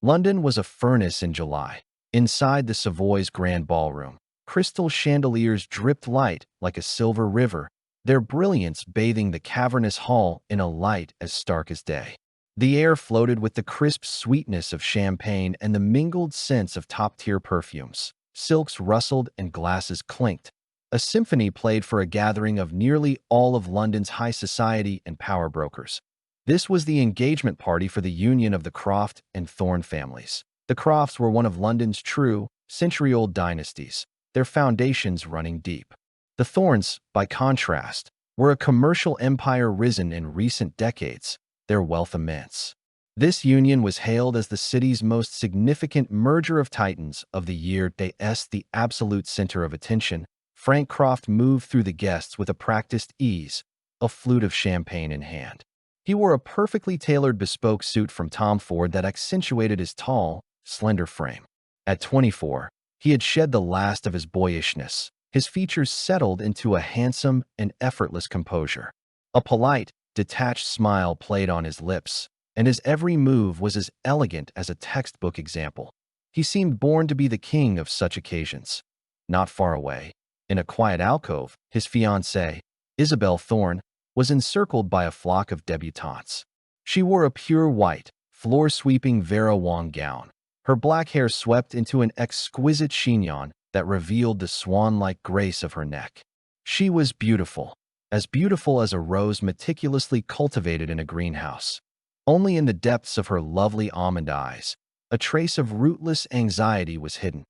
London was a furnace in July. Inside the Savoy's grand ballroom, crystal chandeliers dripped light like a silver river, their brilliance bathing the cavernous hall in a light as stark as day. The air floated with the crisp sweetness of champagne and the mingled scents of top-tier perfumes. Silks rustled and glasses clinked. A symphony played for a gathering of nearly all of London's high society and power brokers. This was the engagement party for the union of the Croft and Thorne families. The Crofts were one of London's true, century-old dynasties, their foundations running deep. The Thornes, by contrast, were a commercial empire risen in recent decades, their wealth immense. This union was hailed as the city's most significant merger of titans of the year. The absolute center of attention. Frank Croft moved through the guests with a practiced ease, a flute of champagne in hand. He wore a perfectly tailored bespoke suit from Tom Ford that accentuated his tall, slender frame. At 24, he had shed the last of his boyishness. His features settled into a handsome and effortless composure. A polite, detached smile played on his lips, and his every move was as elegant as a textbook example. He seemed born to be the king of such occasions. Not far away, in a quiet alcove, his fiancée, Isabelle Thorne, was encircled by a flock of debutantes. She wore a pure white, floor-sweeping Vera Wang gown. Her black hair swept into an exquisite chignon that revealed the swan-like grace of her neck. She was beautiful as a rose meticulously cultivated in a greenhouse. Only in the depths of her lovely almond eyes, a trace of rootless anxiety was hidden.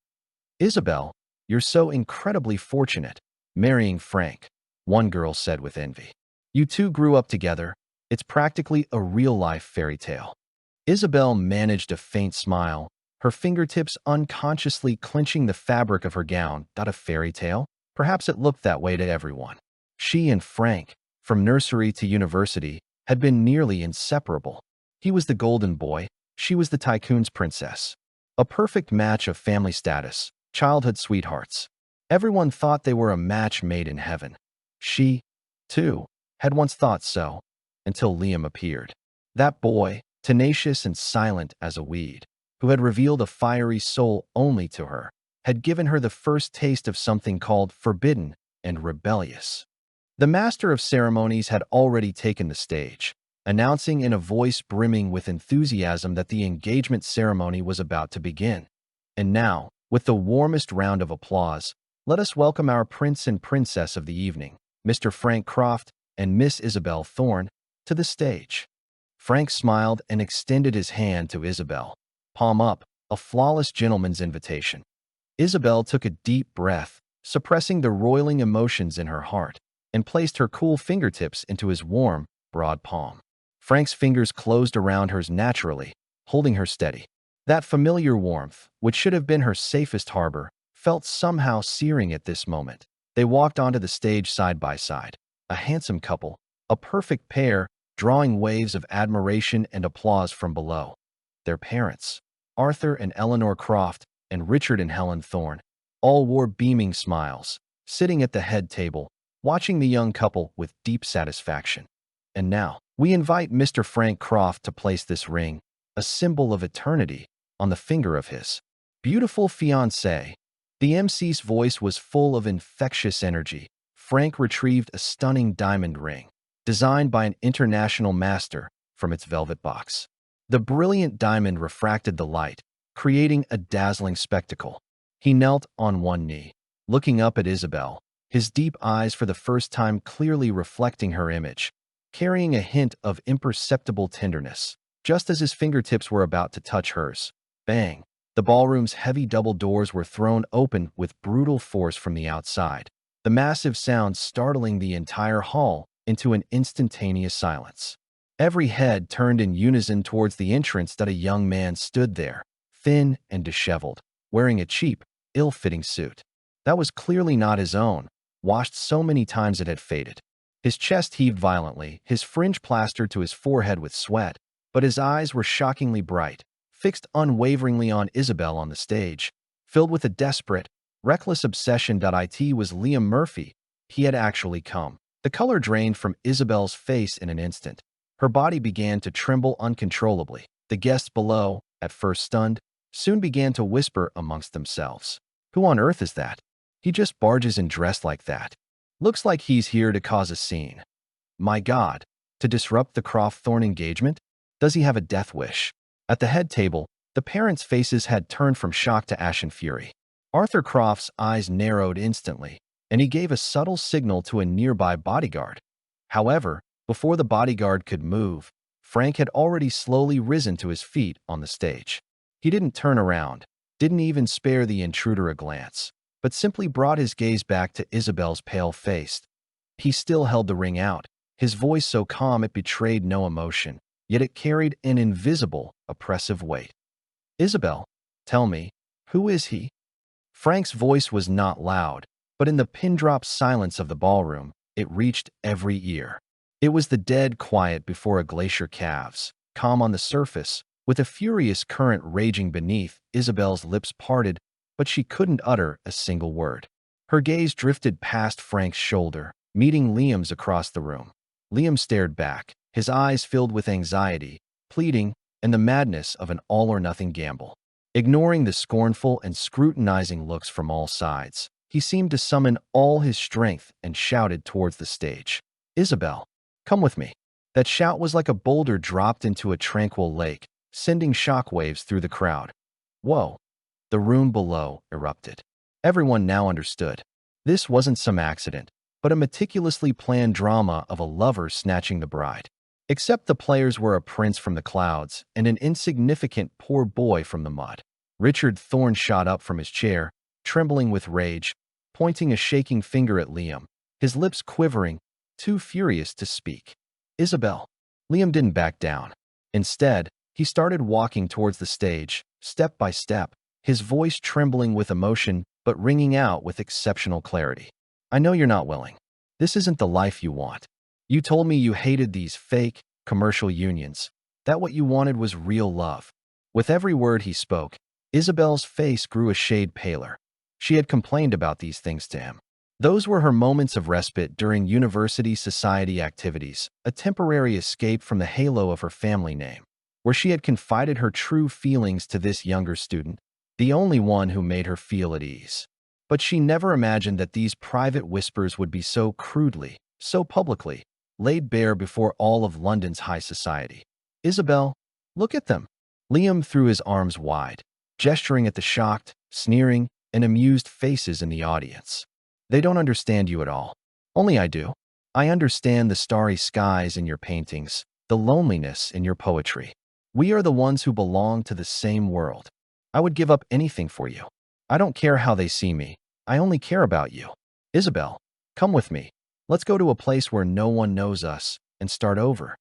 "Isabelle, you're so incredibly fortunate, marrying Frank," one girl said with envy. "You two grew up together. It's practically a real-life fairy tale." Isabelle managed a faint smile, her fingertips unconsciously clenching the fabric of her gown. "Not a fairy tale?" Perhaps it looked that way to everyone. She and Frank, from nursery to university, had been nearly inseparable. He was the golden boy, she was the tycoon's princess. A perfect match of family status, childhood sweethearts. Everyone thought they were a match made in heaven. She, too, had once thought so, until Liam appeared. That boy, tenacious and silent as a weed, who had revealed a fiery soul only to her, had given her the first taste of something called forbidden and rebellious. The master of ceremonies had already taken the stage, announcing in a voice brimming with enthusiasm that the engagement ceremony was about to begin. And now, with the warmest round of applause, let us welcome our prince and princess of the evening, Mr. Frank Croft and Miss Isabelle Thorne, to the stage. Frank smiled and extended his hand to Isabelle, palm up, a flawless gentleman's invitation. Isabelle took a deep breath, suppressing the roiling emotions in her heart, and placed her cool fingertips into his warm, broad palm. Frank's fingers closed around hers naturally, holding her steady. That familiar warmth, which should have been her safest harbor, felt somehow searing at this moment. They walked onto the stage side by side, a handsome couple, a perfect pair, drawing waves of admiration and applause from below. Their parents, Arthur and Eleanor Croft, and Richard and Helen Thorne, all wore beaming smiles, sitting at the head table, watching the young couple with deep satisfaction. And now, we invite Mr. Frank Croft to place this ring, a symbol of eternity, on the finger of his beautiful fiancée. The MC's voice was full of infectious energy. Frank retrieved a stunning diamond ring, designed by an international master, from its velvet box. The brilliant diamond refracted the light, creating a dazzling spectacle. He knelt on one knee, looking up at Isabelle, his deep eyes for the first time clearly reflecting her image, carrying a hint of imperceptible tenderness. Just as his fingertips were about to touch hers, bang, the ballroom's heavy double doors were thrown open with brutal force from the outside, the massive sound startling the entire hall into an instantaneous silence. Every head turned in unison towards the entrance. That a young man stood there, thin and disheveled, wearing a cheap, ill-fitting suit. That was clearly not his own, washed so many times it had faded. His chest heaved violently, his fringe plastered to his forehead with sweat, but his eyes were shockingly bright, fixed unwaveringly on Isabelle on the stage, filled with a desperate, reckless obsession. It was Liam Murphy. He had actually come. The color drained from Isabelle's face in an instant. Her body began to tremble uncontrollably. The guests below, at first stunned, soon began to whisper amongst themselves. Who on earth is that? He just barges in dressed like that. Looks like he's here to cause a scene. My God, to disrupt the Croft Thorne engagement? Does he have a death wish? At the head table, the parents' faces had turned from shock to ashen fury. Arthur Croft's eyes narrowed instantly, and he gave a subtle signal to a nearby bodyguard. However, before the bodyguard could move, Frank had already slowly risen to his feet on the stage. He didn't turn around, didn't even spare the intruder a glance, but simply brought his gaze back to Isabelle's pale face. He still held the ring out, his voice so calm it betrayed no emotion, yet it carried an invisible, oppressive weight. Isabelle, tell me, who is he? Frank's voice was not loud, but in the pin-drop silence of the ballroom, it reached every ear. It was the dead quiet before a glacier calves, calm on the surface, with a furious current raging beneath. Isabelle's lips parted, but she couldn't utter a single word. Her gaze drifted past Frank's shoulder, meeting Liam's across the room. Liam stared back, his eyes filled with anxiety, pleading, and the madness of an all-or-nothing gamble. Ignoring the scornful and scrutinizing looks from all sides, he seemed to summon all his strength and shouted towards the stage. Isabelle, come with me. That shout was like a boulder dropped into a tranquil lake, sending shockwaves through the crowd. Whoa! The room below erupted. Everyone now understood. This wasn't some accident, but a meticulously planned drama of a lover snatching the bride. Except the players were a prince from the clouds and an insignificant poor boy from the mud. Richard Thorne shot up from his chair, trembling with rage, pointing a shaking finger at Liam, his lips quivering, too furious to speak. Isabelle. Liam didn't back down. Instead, he started walking towards the stage, step by step, his voice trembling with emotion but ringing out with exceptional clarity. I know you're not willing. This isn't the life you want. You told me you hated these fake, commercial unions, that what you wanted was real love. With every word he spoke, Isabelle's face grew a shade paler. She had complained about these things to him. Those were her moments of respite during university society activities, a temporary escape from the halo of her family name, where she had confided her true feelings to this younger student, the only one who made her feel at ease. But she never imagined that these private whispers would be so crudely, so publicly, laid bare before all of London's high society. Isabelle, look at them. Liam threw his arms wide, gesturing at the shocked, sneering, and amused faces in the audience. They don't understand you at all. Only I do. I understand the starry skies in your paintings, the loneliness in your poetry. We are the ones who belong to the same world. I would give up anything for you. I don't care how they see me. I only care about you. Isabelle, come with me. Let's go to a place where no one knows us and start over.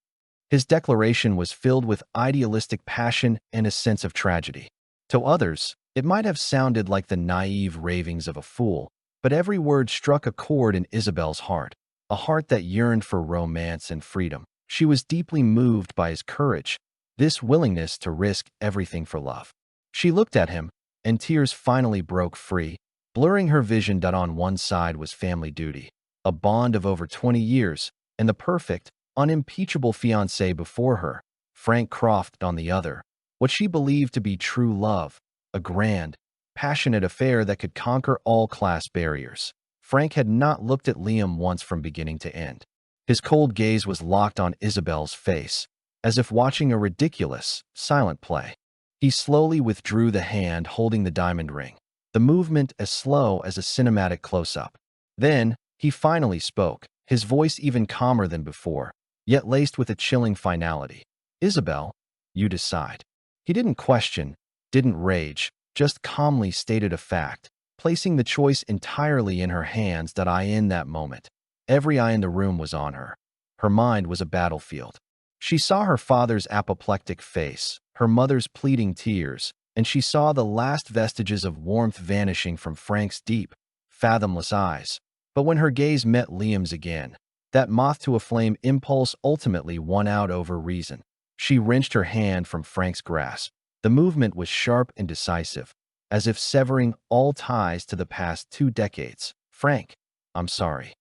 His declaration was filled with idealistic passion and a sense of tragedy. To others, it might have sounded like the naive ravings of a fool, but every word struck a chord in Isabelle's heart, a heart that yearned for romance and freedom. She was deeply moved by his courage, this willingness to risk everything for love. She looked at him, and tears finally broke free, blurring her vision that on one side was family duty, a bond of over 20 years, and the perfect, unimpeachable fiancé before her, Frank Croft on the other, what she believed to be true love, a grand, passionate affair that could conquer all class barriers. Frank had not looked at Liam once from beginning to end. His cold gaze was locked on Isabelle's face, as if watching a ridiculous, silent play. He slowly withdrew the hand holding the diamond ring, the movement as slow as a cinematic close-up. Then, he finally spoke, his voice even calmer than before, yet laced with a chilling finality. Isabelle, you decide. He didn't question, didn't rage, just calmly stated a fact, placing the choice entirely in her hands. In that moment, every eye in the room was on her. Her mind was a battlefield. She saw her father's apoplectic face, her mother's pleading tears, and she saw the last vestiges of warmth vanishing from Frank's deep, fathomless eyes. But when her gaze met Liam's again, that moth-to-a-flame impulse ultimately won out over reason. She wrenched her hand from Frank's grasp. The movement was sharp and decisive, as if severing all ties to the past 2 decades. Frank, I'm sorry.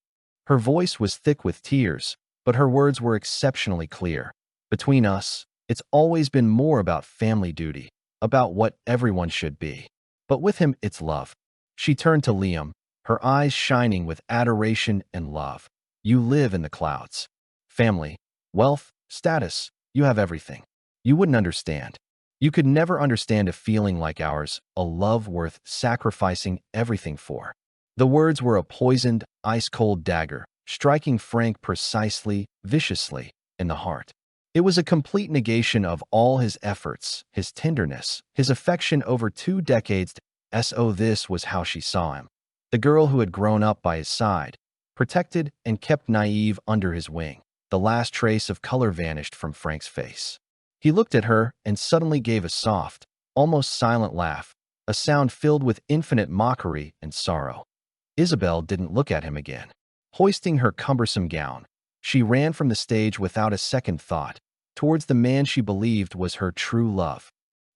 Her voice was thick with tears, but her words were exceptionally clear. Between us, it's always been more about family duty, about what everyone should be. But with him, it's love. She turned to Liam, her eyes shining with adoration and love. You live in the clouds. Family, wealth, status, you have everything. You wouldn't understand. You could never understand a feeling like ours, a love worth sacrificing everything for. The words were a poisoned, ice-cold dagger, striking Frank precisely, viciously, in the heart. It was a complete negation of all his efforts, his tenderness, his affection over 2 decades. So this was how she saw him. The girl who had grown up by his side, protected and kept naive under his wing. The last trace of color vanished from Frank's face. He looked at her and suddenly gave a soft, almost silent laugh, a sound filled with infinite mockery and sorrow. Isabelle didn't look at him again. Hoisting her cumbersome gown, she ran from the stage without a second thought, towards the man she believed was her true love.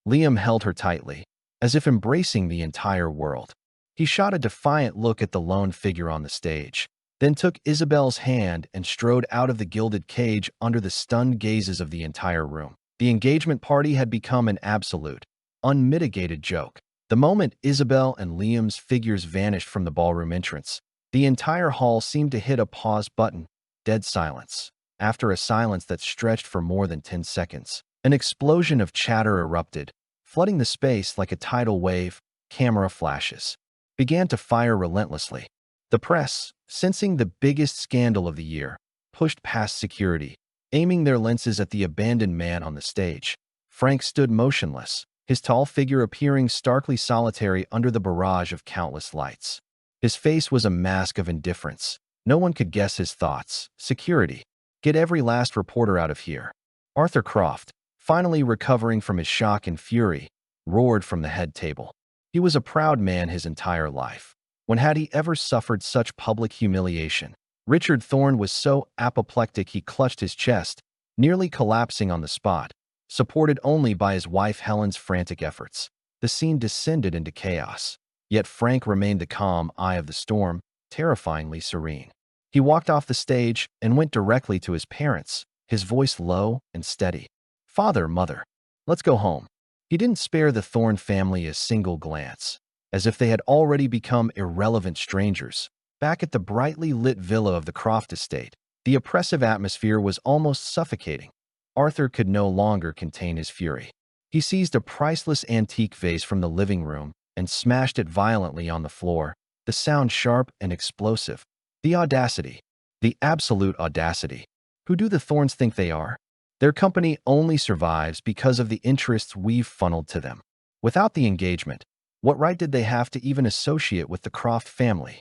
Liam held her tightly, as if embracing the entire world. He shot a defiant look at the lone figure on the stage, then took Isabelle's hand and strode out of the gilded cage under the stunned gazes of the entire room. The engagement party had become an absolute, unmitigated joke. The moment Isabelle and Liam's figures vanished from the ballroom entrance, the entire hall seemed to hit a pause button, dead silence. After a silence that stretched for more than 10 seconds, an explosion of chatter erupted, flooding the space like a tidal wave. Camera flashes began to fire relentlessly. The press, sensing the biggest scandal of the year, pushed past security, aiming their lenses at the abandoned man on the stage. Frank stood motionless, his tall figure appearing starkly solitary under the barrage of countless lights. His face was a mask of indifference. No one could guess his thoughts. Security. Get every last reporter out of here. Arthur Croft, finally recovering from his shock and fury, roared from the head table. He was a proud man his entire life. When had he ever suffered such public humiliation? Richard Thorne was so apoplectic he clutched his chest, nearly collapsing on the spot, supported only by his wife Helen's frantic efforts. The scene descended into chaos. Yet Frank remained the calm eye of the storm, terrifyingly serene. He walked off the stage and went directly to his parents, his voice low and steady. Father, mother, let's go home. He didn't spare the Thorne family a single glance, as if they had already become irrelevant strangers. Back at the brightly lit villa of the Croft estate, the oppressive atmosphere was almost suffocating. Arthur could no longer contain his fury. He seized a priceless antique vase from the living room and smashed it violently on the floor, the sound sharp and explosive. The audacity, the absolute audacity. Who do the Thornes think they are? Their company only survives because of the interests we've funneled to them. Without the engagement, what right did they have to even associate with the Croft family?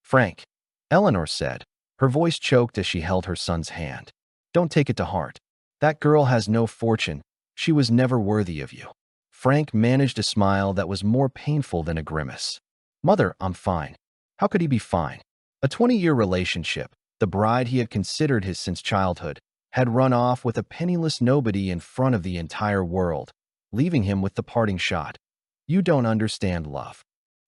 Frank, Eleanor said, her voice choked as she held her son's hand. Don't take it to heart. That girl has no fortune. She was never worthy of you. Frank managed a smile that was more painful than a grimace. Mother, I'm fine. How could he be fine? A 20-year relationship, the bride he had considered his since childhood, had run off with a penniless nobody in front of the entire world, leaving him with the parting shot. You don't understand love.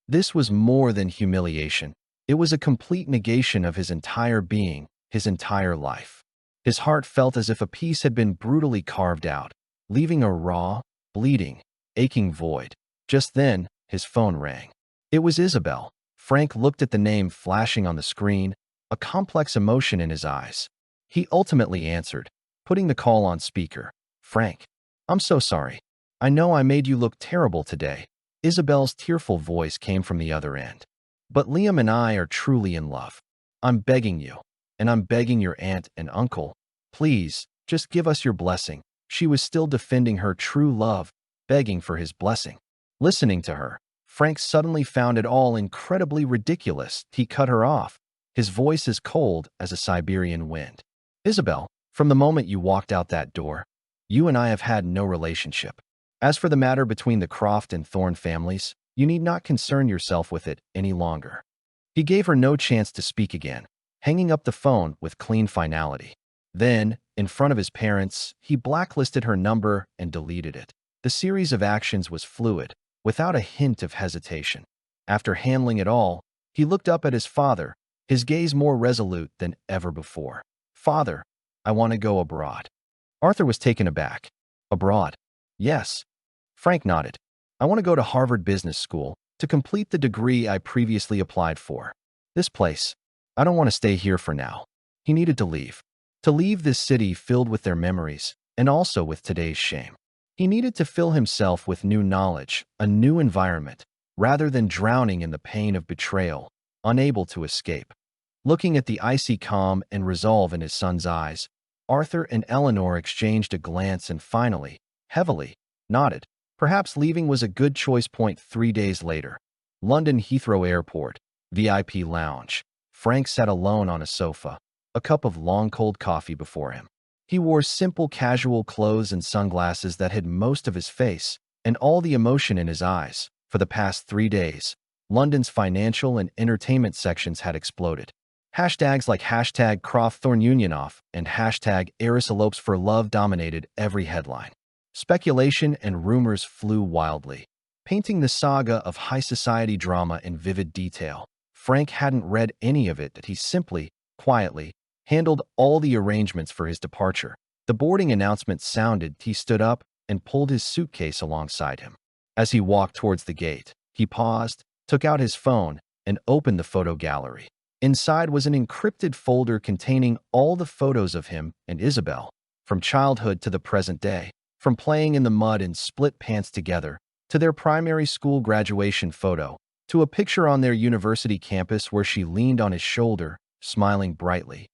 This was more than humiliation. It was a complete negation of his entire being, his entire life. His heart felt as if a piece had been brutally carved out, leaving a raw, bleeding, aching void. Just then, his phone rang. It was Isabelle. Frank looked at the name flashing on the screen, a complex emotion in his eyes. He ultimately answered, putting the call on speaker. Frank, I'm so sorry. I know I made you look terrible today. Isabelle's tearful voice came from the other end. But Liam and I are truly in love. I'm begging you, and I'm begging your aunt and uncle, please, just give us your blessing. She was still defending her true love, begging for his blessing. Listening to her, Frank suddenly found it all incredibly ridiculous. He cut her off, his voice as cold as a Siberian wind. Isabelle, from the moment you walked out that door, you and I have had no relationship. As for the matter between the Croft and Thorne families, you need not concern yourself with it any longer. He gave her no chance to speak again, hanging up the phone with clean finality. Then, in front of his parents, he blacklisted her number and deleted it. The series of actions was fluid, without a hint of hesitation. After handling it all, he looked up at his father, his gaze more resolute than ever before. Father, I want to go abroad. Arthur was taken aback. Abroad? Yes. Frank nodded. I want to go to Harvard Business School to complete the degree I previously applied for. This place, I don't want to stay here for now. He needed to leave. To leave this city filled with their memories, and also with today's shame. He needed to fill himself with new knowledge, a new environment, rather than drowning in the pain of betrayal, unable to escape. Looking at the icy calm and resolve in his son's eyes, Arthur and Eleanor exchanged a glance and finally, heavily, nodded. Perhaps leaving was a good choice. 3 days later, London Heathrow Airport, VIP lounge. Frank sat alone on a sofa, a cup of long cold coffee before him. He wore simple casual clothes and sunglasses that hid most of his face and all the emotion in his eyes. For the past 3 days, London's financial and entertainment sections had exploded. Hashtags like hashtag Croft Thorne Union off and hashtag heiress elopes for love dominated every headline. Speculation and rumors flew wildly, painting the saga of high society drama in vivid detail. Frank hadn't read any of it, that he simply, quietly, handled all the arrangements for his departure. The boarding announcement sounded. He stood up and pulled his suitcase alongside him. As he walked towards the gate, he paused, took out his phone, and opened the photo gallery. Inside was an encrypted folder containing all the photos of him and Isabelle, from childhood to the present day, from playing in the mud in split pants together, to their primary school graduation photo, to a picture on their university campus where she leaned on his shoulder, smiling brightly.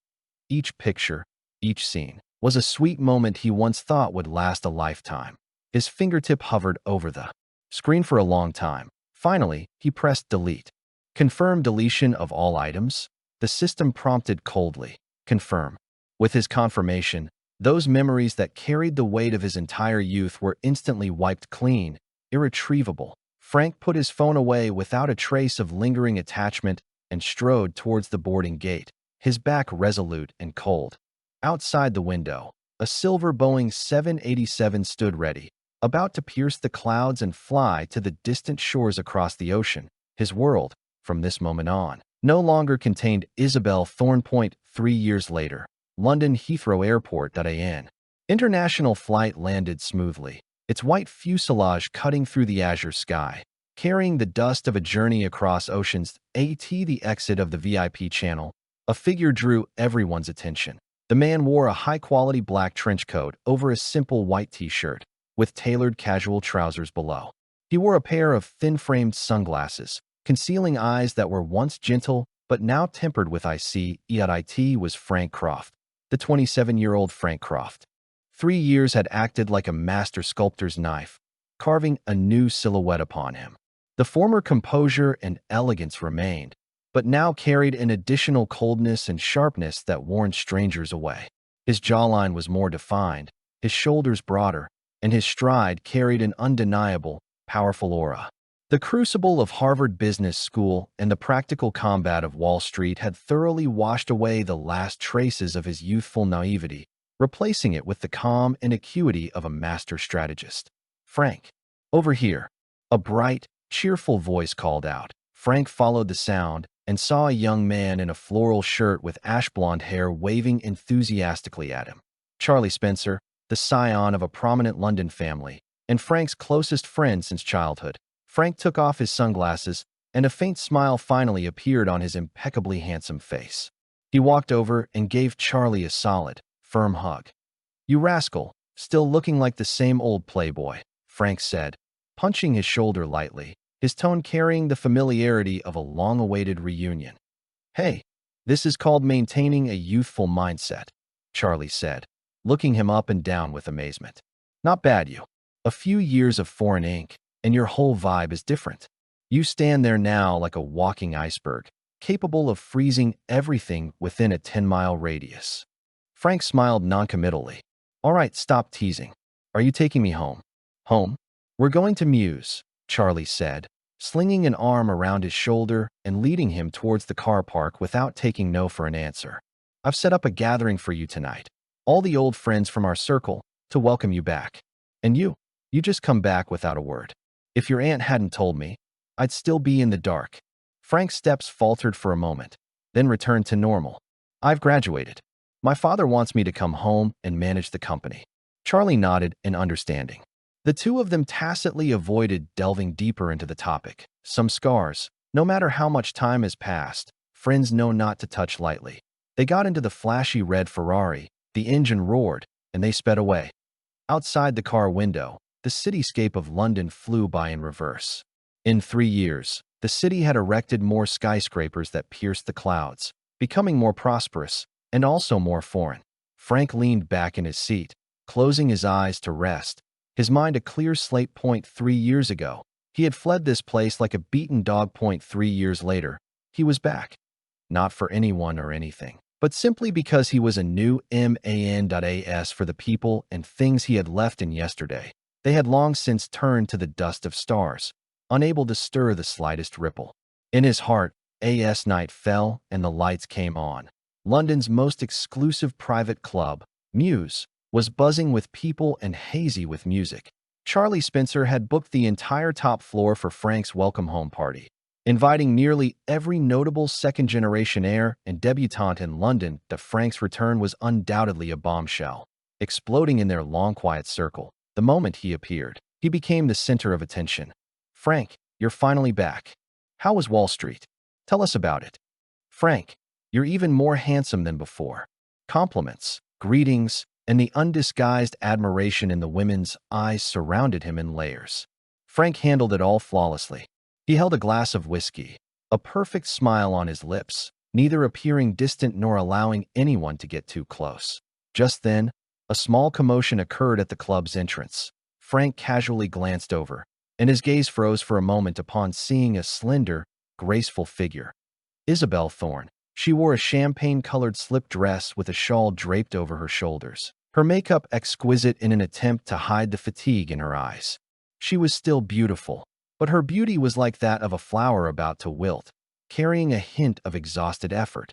Each picture, each scene, was a sweet moment he once thought would last a lifetime. His fingertip hovered over the screen for a long time. Finally, he pressed delete. Confirm deletion of all items? The system prompted coldly. Confirm. With his confirmation, those memories that carried the weight of his entire youth were instantly wiped clean, irretrievable. Frank put his phone away without a trace of lingering attachment and strode towards the boarding gate, his back resolute and cold. Outside the window, a silver Boeing 787 stood ready, about to pierce the clouds and fly to the distant shores across the ocean. His world, from this moment on, no longer contained Isabelle Thorne. 3 years later, London Heathrow Airport. An international flight landed smoothly, its white fuselage cutting through the azure sky, carrying the dust of a journey across oceans. At the exit of the VIP channel, a figure drew everyone's attention. The man wore a high-quality black trench coat over a simple white t-shirt, with tailored casual trousers below. He wore a pair of thin-framed sunglasses, concealing eyes that were once gentle but now tempered with icy. It was Frank Croft, the 27-year-old Frank Croft. 3 years had acted like a master sculptor's knife, carving a new silhouette upon him. The former composure and elegance remained, but now carried an additional coldness and sharpness that warned strangers away. His jawline was more defined, his shoulders broader, and his stride carried an undeniable, powerful aura. The crucible of Harvard Business School and the practical combat of Wall Street had thoroughly washed away the last traces of his youthful naivety, replacing it with the calm and acuity of a master strategist. "Frank, over here," a bright, cheerful voice called out. Frank followed the sound and saw a young man in a floral shirt with ash-blonde hair waving enthusiastically at him. Charlie Spencer, the scion of a prominent London family, and Frank's closest friend since childhood. Frank took off his sunglasses, and a faint smile finally appeared on his impeccably handsome face. He walked over and gave Charlie a solid, firm hug. "You rascal, still looking like the same old playboy," Frank said, punching his shoulder lightly, his tone carrying the familiarity of a long-awaited reunion. "Hey, this is called maintaining a youthful mindset," Charlie said, looking him up and down with amazement. "Not bad, you. A few years of foreign ink, and your whole vibe is different. You stand there now like a walking iceberg, capable of freezing everything within a 10-mile radius." Frank smiled noncommittally. "All right, stop teasing. Are you taking me home?" "Home? We're going to Muse," Charlie said, slinging an arm around his shoulder and leading him towards the car park without taking no for an answer. "I've set up a gathering for you tonight. All the old friends from our circle, to welcome you back. And you just come back without a word. If your aunt hadn't told me, I'd still be in the dark." Frank's steps faltered for a moment, then returned to normal. "I've graduated. My father wants me to come home and manage the company." Charlie nodded in understanding. The two of them tacitly avoided delving deeper into the topic. Some scars, no matter how much time has passed, friends know not to touch lightly. They got into the flashy red Ferrari, the engine roared, and they sped away. Outside the car window, the cityscape of London flew by in reverse. In 3 years, the city had erected more skyscrapers that pierced the clouds, becoming more prosperous and also more foreign. Frank leaned back in his seat, closing his eyes to rest, his mind a clear slate. 3 years ago, he had fled this place like a beaten dog. 3 years later, he was back. Not for anyone or anything, but simply because he was a new man.as for the people and things he had left in yesterday. They had long since turned to the dust of stars, unable to stir the slightest ripple. In his heart, as night fell and the lights came on. London's most exclusive private club, Muse, was buzzing with people and hazy with music. Charlie Spencer had booked the entire top floor for Frank's welcome home party, inviting nearly every notable second-generation heir and debutante in London. Frank's return was undoubtedly a bombshell, exploding in their long quiet circle. The moment he appeared, he became the center of attention. "Frank, you're finally back. How was Wall Street? Tell us about it." "Frank, you're even more handsome than before." Compliments, greetings, and the undisguised admiration in the women's eyes surrounded him in layers. Frank handled it all flawlessly. He held a glass of whiskey, a perfect smile on his lips, neither appearing distant nor allowing anyone to get too close. Just then, a small commotion occurred at the club's entrance. Frank casually glanced over, and his gaze froze for a moment upon seeing a slender, graceful figure. Isabelle Thorne. She wore a champagne-colored slip dress with a shawl draped over her shoulders, her makeup exquisite in an attempt to hide the fatigue in her eyes. She was still beautiful, but her beauty was like that of a flower about to wilt, carrying a hint of exhausted effort.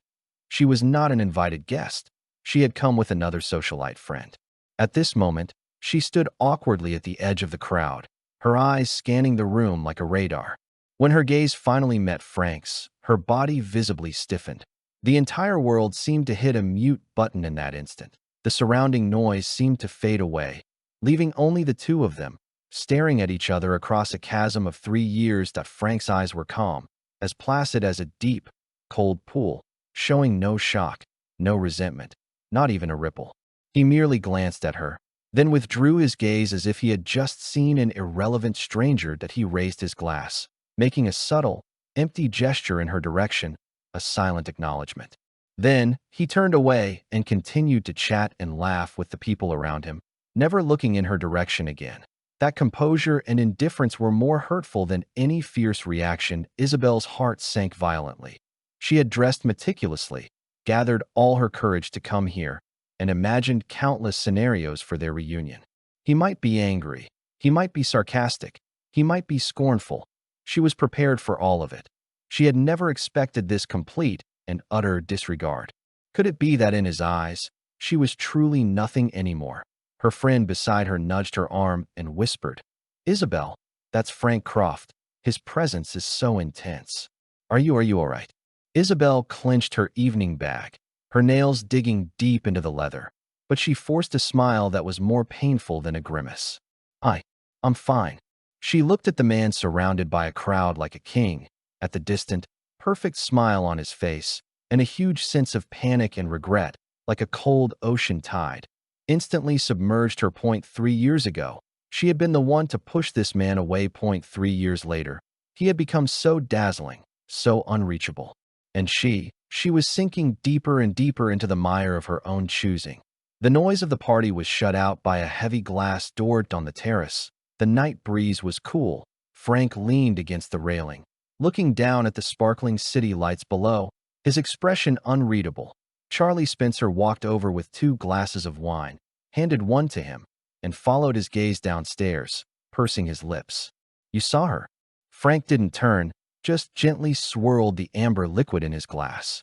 She was not an invited guest. She had come with another socialite friend. At this moment, she stood awkwardly at the edge of the crowd, her eyes scanning the room like a radar. When her gaze finally met Frank's, her body visibly stiffened. The entire world seemed to hit a mute button in that instant. The surrounding noise seemed to fade away, leaving only the two of them, staring at each other across a chasm of 3 years. Frank's eyes were calm, as placid as a deep, cold pool, showing no shock, no resentment, not even a ripple. He merely glanced at her, then withdrew his gaze as if he had just seen an irrelevant stranger. He raised his glass, making a subtle, empty gesture in her direction, a silent acknowledgement. Then, he turned away and continued to chat and laugh with the people around him, never looking in her direction again. That composure and indifference were more hurtful than any fierce reaction. Isabelle's heart sank violently. She had dressed meticulously, gathered all her courage to come here, and imagined countless scenarios for their reunion. He might be angry, he might be sarcastic, he might be scornful. She was prepared for all of it. She had never expected this complete and utter disregard. Could it be that in his eyes, she was truly nothing anymore? Her friend beside her nudged her arm and whispered, "Isabelle, that's Frank Croft. His presence is so intense. Are you all right?" Isabelle clenched her evening bag, her nails digging deep into the leather, but she forced a smile that was more painful than a grimace. I'm fine." She looked at the man surrounded by a crowd like a king, at the distant, perfect smile on his face, and a huge sense of panic and regret, like a cold ocean tide, instantly submerged her. 3 years ago, she had been the one to push this man away. 3 years later, he had become so dazzling, so unreachable. And she was sinking deeper and deeper into the mire of her own choosing. The noise of the party was shut out by a heavy glass door on the terrace. The night breeze was cool. Frank leaned against the railing, looking down at the sparkling city lights below, his expression unreadable. Charlie Spencer walked over with 2 glasses of wine, handed one to him, and followed his gaze downstairs, pursing his lips. "You saw her?" Frank didn't turn, just gently swirled the amber liquid in his glass.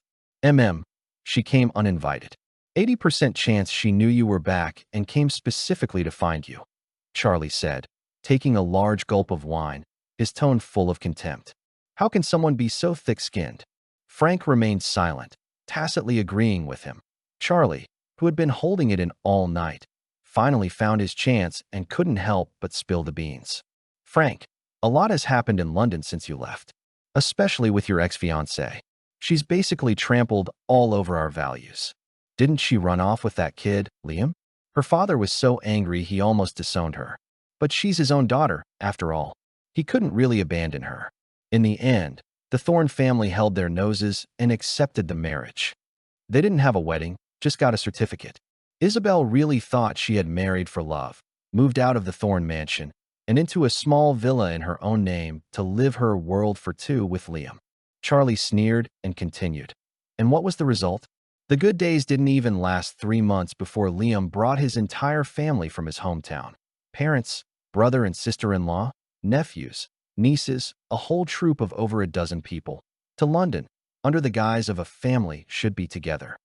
She came uninvited. 80% chance she knew you were back and came specifically to find you," Charlie said, taking a large gulp of wine, his tone full of contempt. "How can someone be so thick-skinned?" Frank remained silent, tacitly agreeing with him. Charlie, who had been holding it in all night, finally found his chance and couldn't help but spill the beans. Frank, a lot has happened in London since you left, especially with your ex-fiancée. She's basically trampled all over our values. Didn't she run off with that kid, Liam? Her father was so angry he almost disowned her. But she's his own daughter, after all. He couldn't really abandon her. In the end, the Thorne family held their noses and accepted the marriage. They didn't have a wedding, just got a certificate. Isabelle really thought she had married for love, moved out of the Thorne mansion, and into a small villa in her own name to live her world for two with Liam. Charlie sneered and continued. And what was the result? The good days didn't even last 3 months before Liam brought his entire family from his hometown. Parents, brother and sister-in-law, nephews, nieces, a whole troop of over a dozen people, to London, under the guise of a family should be together.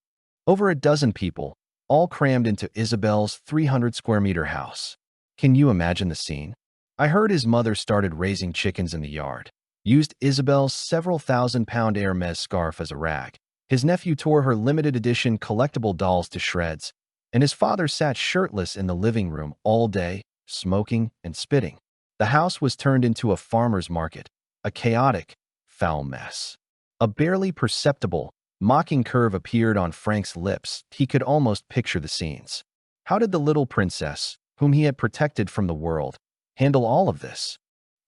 Over a dozen people, all crammed into Isabelle's 300-square-meter house. Can you imagine the scene? I heard his mother started raising chickens in the yard, used Isabelle's several thousand-pound Hermes scarf as a rag. His nephew tore her limited-edition collectible dolls to shreds, and his father sat shirtless in the living room all day, smoking and spitting. The house was turned into a farmer's market, a chaotic, foul mess. A barely perceptible, mocking curve appeared on Frank's lips. He could almost picture the scenes. How did the little princess, whom he had protected from the world, handle all of this?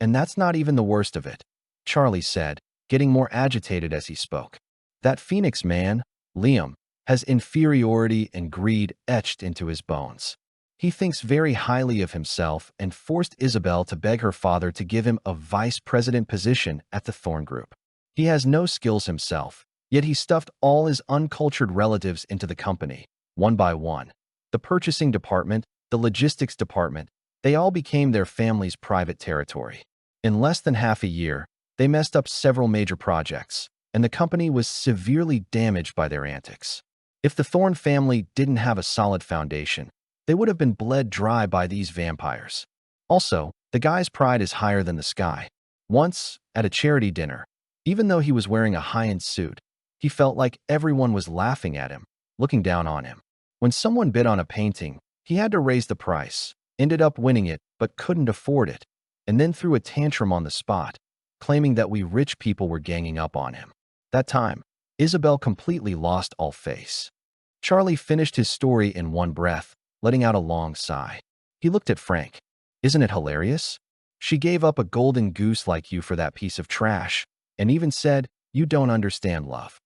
And that's not even the worst of it, Charlie said, getting more agitated as he spoke. That Phoenix man, Liam, has inferiority and greed etched into his bones. He thinks very highly of himself and forced Isabelle to beg her father to give him a vice president position at the Thorne Group. He has no skills himself, yet he stuffed all his uncultured relatives into the company, one by one. The purchasing department, the logistics department, they all became their family's private territory. In less than half a year, they messed up several major projects, and the company was severely damaged by their antics. If the Thorne family didn't have a solid foundation, they would have been bled dry by these vampires. Also, the guy's pride is higher than the sky. Once, at a charity dinner, even though he was wearing a high-end suit, he felt like everyone was laughing at him, looking down on him. When someone bid on a painting, he had to raise the price, ended up winning it but couldn't afford it, and then threw a tantrum on the spot, claiming that we rich people were ganging up on him. That time, Isabelle completely lost all face. Charlie finished his story in one breath, letting out a long sigh. He looked at Frank. Isn't it hilarious? She gave up a golden goose like you for that piece of trash, and even said, you don't understand love.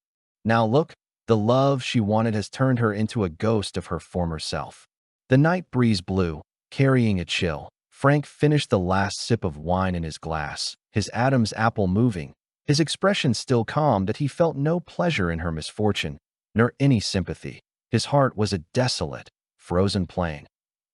Now look, the love she wanted has turned her into a ghost of her former self. The night breeze blew, carrying a chill. Frank finished the last sip of wine in his glass, his Adam's apple moving, his expression still calm that he felt no pleasure in her misfortune, nor any sympathy. His heart was a desolate, frozen plain.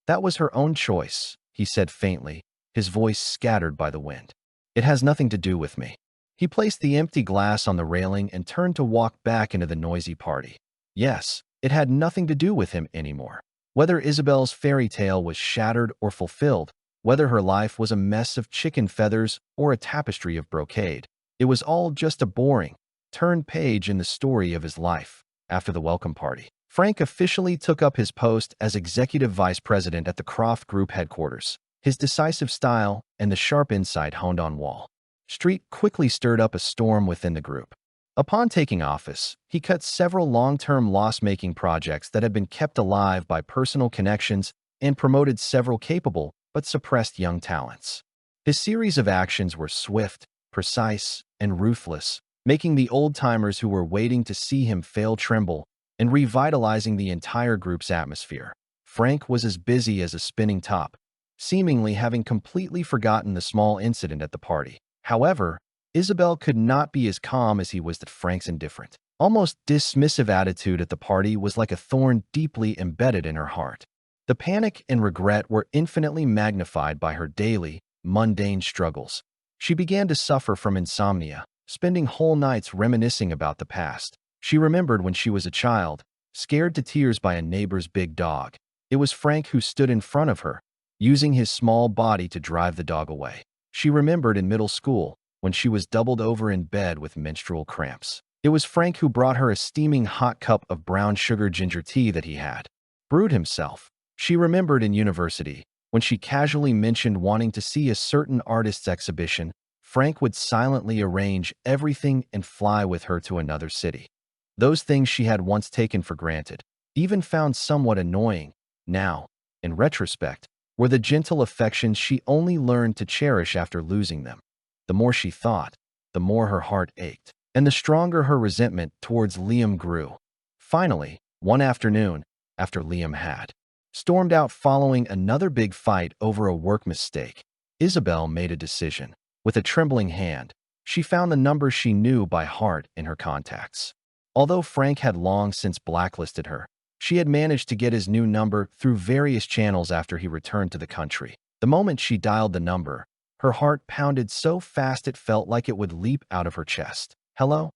That was her own choice, he said faintly, his voice scattered by the wind. It has nothing to do with me. He placed the empty glass on the railing and turned to walk back into the noisy party. Yes, it had nothing to do with him anymore. Whether Isabelle's fairy tale was shattered or fulfilled, whether her life was a mess of chicken feathers or a tapestry of brocade, it was all just a boring, turned page in the story of his life. After the welcome party, Frank officially took up his post as executive vice president at the Croft Group headquarters. His decisive style and the sharp insight honed on Wall Street quickly stirred up a storm within the group. Upon taking office, he cut several long-term loss-making projects that had been kept alive by personal connections and promoted several capable but suppressed young talents. His series of actions were swift, precise, and ruthless, making the old-timers who were waiting to see him fail tremble and revitalizing the entire group's atmosphere. Frank was as busy as a spinning top, seemingly having completely forgotten the small incident at the party. However, Isabelle could not be as calm as he was at Frank's indifferent, almost dismissive attitude at the party was like a thorn deeply embedded in her heart. The panic and regret were infinitely magnified by her daily, mundane struggles. She began to suffer from insomnia, spending whole nights reminiscing about the past. She remembered when she was a child, scared to tears by a neighbor's big dog. It was Frank who stood in front of her, using his small body to drive the dog away. She remembered in middle school, when she was doubled over in bed with menstrual cramps. It was Frank who brought her a steaming hot cup of brown sugar ginger tea that he had brewed himself. She remembered in university, when she casually mentioned wanting to see a certain artist's exhibition, Frank would silently arrange everything and fly with her to another city. Those things she had once taken for granted, even found somewhat annoying, now, in retrospect, were the gentle affections she only learned to cherish after losing them. The more she thought, the more her heart ached, and the stronger her resentment towards Liam grew. Finally, one afternoon, after Liam had stormed out following another big fight over a work mistake, Isabelle made a decision. With a trembling hand, she found the number she knew by heart in her contacts. Although Frank had long since blacklisted her, she had managed to get his new number through various channels after he returned to the country. The moment she dialed the number, her heart pounded so fast it felt like it would leap out of her chest. "Hello?"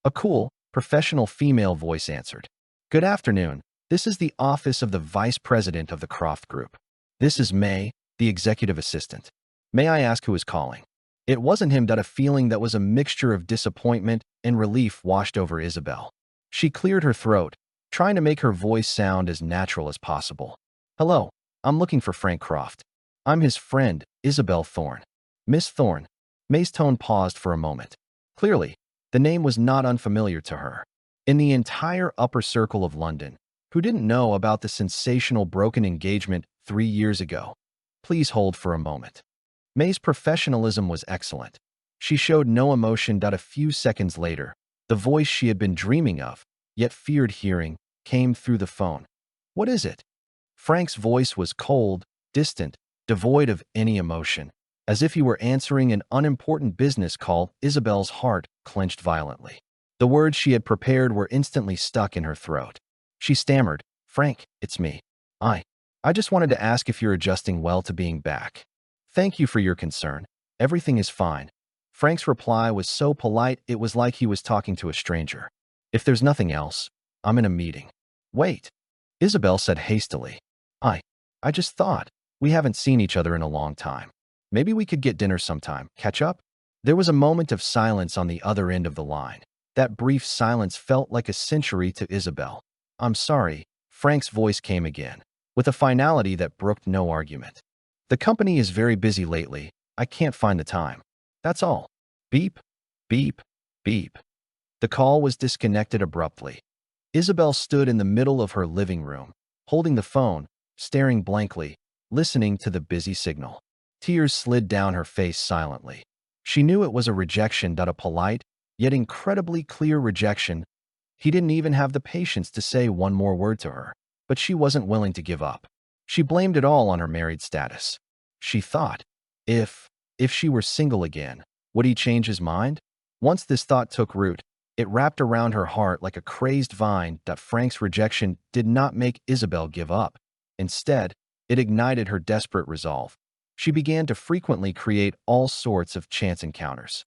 A cool, professional female voice answered. "Good afternoon. This is the office of the vice president of the Croft Group. This is May, the executive assistant. May I ask who is calling?" It wasn't him. A feeling that was a mixture of disappointment and relief washed over Isabelle. She cleared her throat, trying to make her voice sound as natural as possible. "Hello, I'm looking for Frank Croft. I'm his friend, Isabelle Thorne." "Miss Thorne." May's tone paused for a moment. Clearly, the name was not unfamiliar to her. In the entire upper circle of London, who didn't know about the sensational broken engagement 3 years ago? "Please hold for a moment." May's professionalism was excellent. She showed no emotion. A few seconds later, the voice she had been dreaming of, yet feared hearing, came through the phone. "What is it?" Frank's voice was cold, distant, devoid of any emotion. As if he were answering an unimportant business call, Isabelle's heart clenched violently. The words she had prepared were instantly stuck in her throat. She stammered, "Frank, it's me. I just wanted to ask if you're adjusting well to being back. Thank you for your concern. Everything is fine." Frank's reply was so polite it was like he was talking to a stranger. "If there's nothing else, I'm in a meeting." "Wait," Isabelle said hastily. I just thought, we haven't seen each other in a long time. Maybe we could get dinner sometime, catch up?" There was a moment of silence on the other end of the line. That brief silence felt like a century to Isabelle. "I'm sorry," Frank's voice came again, with a finality that brooked no argument. "The company is very busy lately. I can't find the time. That's all." Beep, beep, beep. The call was disconnected abruptly. Isabelle stood in the middle of her living room, holding the phone, staring blankly, listening to the busy signal. Tears slid down her face silently. She knew it was a rejection. A polite, yet incredibly clear rejection. He didn't even have the patience to say one more word to her. But she wasn't willing to give up. She blamed it all on her married status. She thought, if she were single again, would he change his mind? Once this thought took root, it wrapped around her heart like a crazed vine. Frank's rejection did not make Isabelle give up. Instead, it ignited her desperate resolve. She began to frequently create all sorts of chance encounters.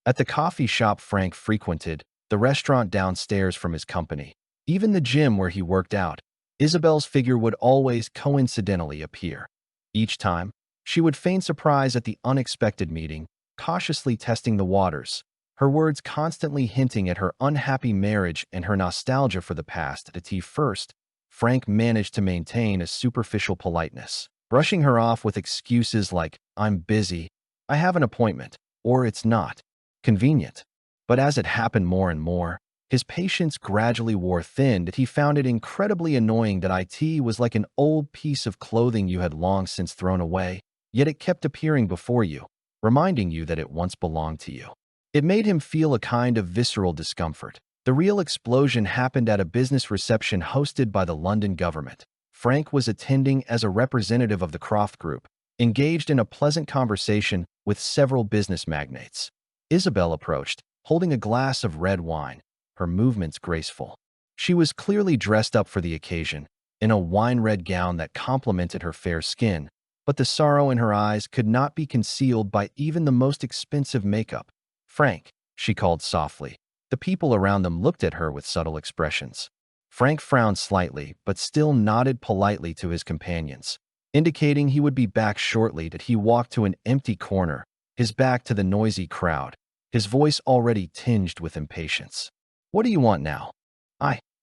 At the coffee shop Frank frequented, the restaurant downstairs from his company, even the gym where he worked out, Isabelle's figure would always coincidentally appear. Each time, she would feign surprise at the unexpected meeting, cautiously testing the waters, her words constantly hinting at her unhappy marriage and her nostalgia for the past. At first, Frank managed to maintain a superficial politeness, brushing her off with excuses like, "I'm busy, I have an appointment," or "it's not convenient." But as it happened more and more, his patience gradually wore thin. He found it incredibly annoying that it was like an old piece of clothing you had long since thrown away, yet it kept appearing before you, reminding you that it once belonged to you. It made him feel a kind of visceral discomfort. The real explosion happened at a business reception hosted by the London government. Frank was attending as a representative of the Croft Group, engaged in a pleasant conversation with several business magnates. Isabelle approached, holding a glass of red wine, her movements graceful. She was clearly dressed up for the occasion, in a wine-red gown that complemented her fair skin, but the sorrow in her eyes could not be concealed by even the most expensive makeup. "Frank," she called softly. The people around them looked at her with subtle expressions. Frank frowned slightly, but still nodded politely to his companions, indicating he would be back shortly. He walked to an empty corner, his back to the noisy crowd, his voice already tinged with impatience. "What do you want now?"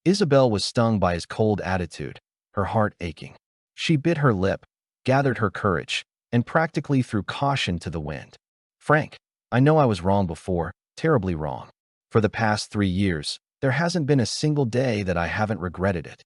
Isabelle was stung by his cold attitude, her heart aching. She bit her lip, gathered her courage, and practically threw caution to the wind. Frank, I know I was wrong before, terribly wrong. For the past 3 years, there hasn't been a single day that I haven't regretted it.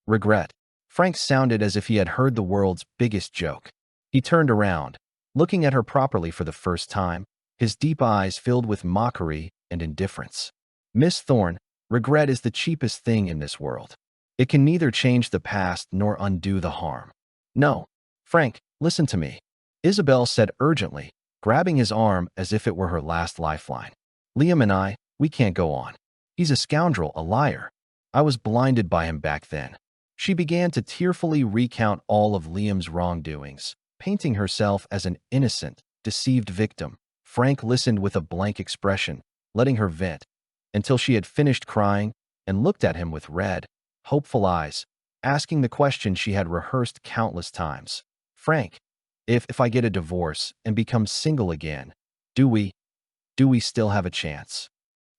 Regret. Frank sounded as if he had heard the world's biggest joke. He turned around, looking at her properly for the first time, his deep eyes filled with mockery and indifference. Miss Thorne, regret is the cheapest thing in this world. It can neither change the past nor undo the harm. No. Frank, listen to me, Isabelle said urgently, grabbing his arm as if it were her last lifeline. Liam and I, we can't go on. He's a scoundrel, a liar. I was blinded by him back then. She began to tearfully recount all of Liam's wrongdoings, painting herself as an innocent, deceived victim. Frank listened with a blank expression, letting her vent, until she had finished crying and looked at him with red, hopeful eyes, asking the question she had rehearsed countless times. Frank, if I get a divorce and become single again, do we still have a chance?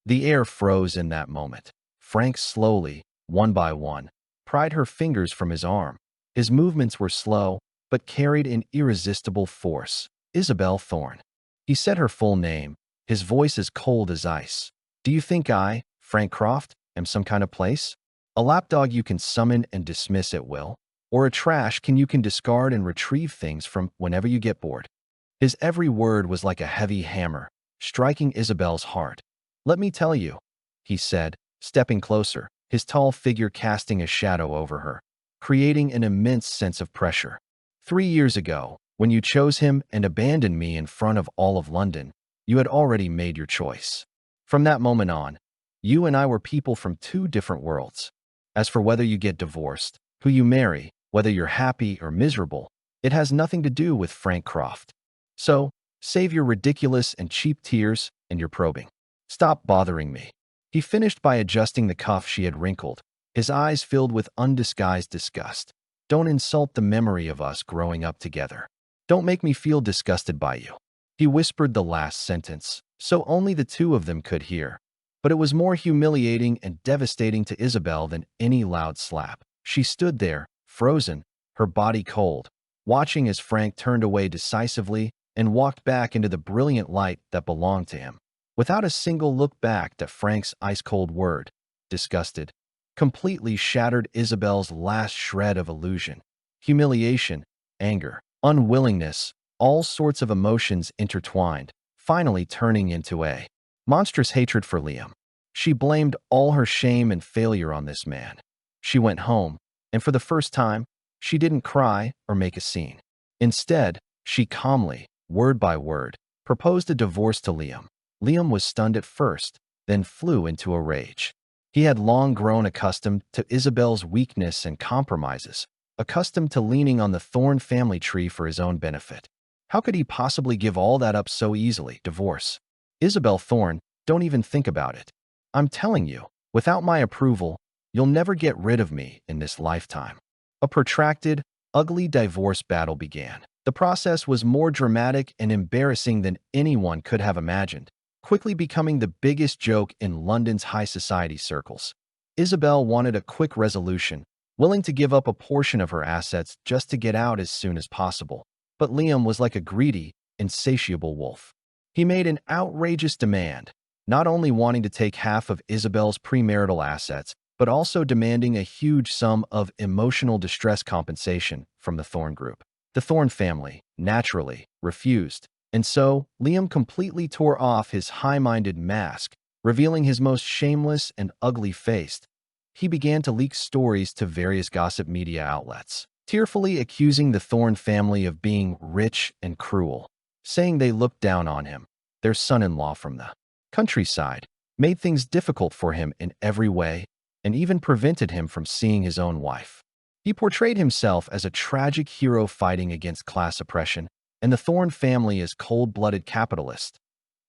The air froze in that moment. Frank slowly, one by one, pried her fingers from his arm. His movements were slow, but carried an irresistible force. Isabelle Thorne. He said her full name, his voice as cold as ice. Do you think I, Frank Croft, am some kind of place? A lapdog you can summon and dismiss at will? Or a trash can you can discard and retrieve things from whenever you get bored? His every word was like a heavy hammer, striking Isabelle's heart. Let me tell you, he said, stepping closer, his tall figure casting a shadow over her, creating an immense sense of pressure. 3 years ago, when you chose him and abandoned me in front of all of London, you had already made your choice. From that moment on, you and I were people from 2 different worlds. As for whether you get divorced, who you marry, whether you're happy or miserable, it has nothing to do with Frank Croft. So, save your ridiculous and cheap tears and your probing. Stop bothering me. He finished by adjusting the cuff she had wrinkled, his eyes filled with undisguised disgust. Don't insult the memory of us growing up together. Don't make me feel disgusted by you. He whispered the last sentence, so only the 2 of them could hear. But it was more humiliating and devastating to Isabelle than any loud slap. She stood there, frozen, her body cold, watching as Frank turned away decisively and walked back into the brilliant light that belonged to him. Without a single look back to Frank's ice-cold word, disgusted, completely shattered Isabelle's last shred of illusion. Humiliation, anger, unwillingness, all sorts of emotions intertwined, finally turning into a monstrous hatred for Liam. She blamed all her shame and failure on this man. She went home, and for the first time, she didn't cry or make a scene. Instead, she calmly, word by word, proposed a divorce to Liam. Liam was stunned at first, then flew into a rage. He had long grown accustomed to Isabelle's weakness and compromises, accustomed to leaning on the Thorne family tree for his own benefit. How could he possibly give all that up so easily? Divorce. Isabelle Thorne, don't even think about it. I'm telling you, without my approval, you'll never get rid of me in this lifetime. A protracted, ugly divorce battle began. The process was more dramatic and embarrassing than anyone could have imagined, quickly becoming the biggest joke in London's high society circles. Isabelle wanted a quick resolution, willing to give up a portion of her assets just to get out as soon as possible. But Liam was like a greedy, insatiable wolf. He made an outrageous demand, not only wanting to take half of Isabelle's premarital assets, but also demanding a huge sum of emotional distress compensation from the Thorne Group. The Thorne family, naturally, refused, and so Liam completely tore off his high-minded mask, revealing his most shameless and ugly face. He began to leak stories to various gossip media outlets, tearfully accusing the Thorne family of being rich and cruel, saying they looked down on him, their son-in-law from the countryside, made things difficult for him in every way, and even prevented him from seeing his own wife. He portrayed himself as a tragic hero fighting against class oppression, and the Thorne family as cold-blooded capitalists.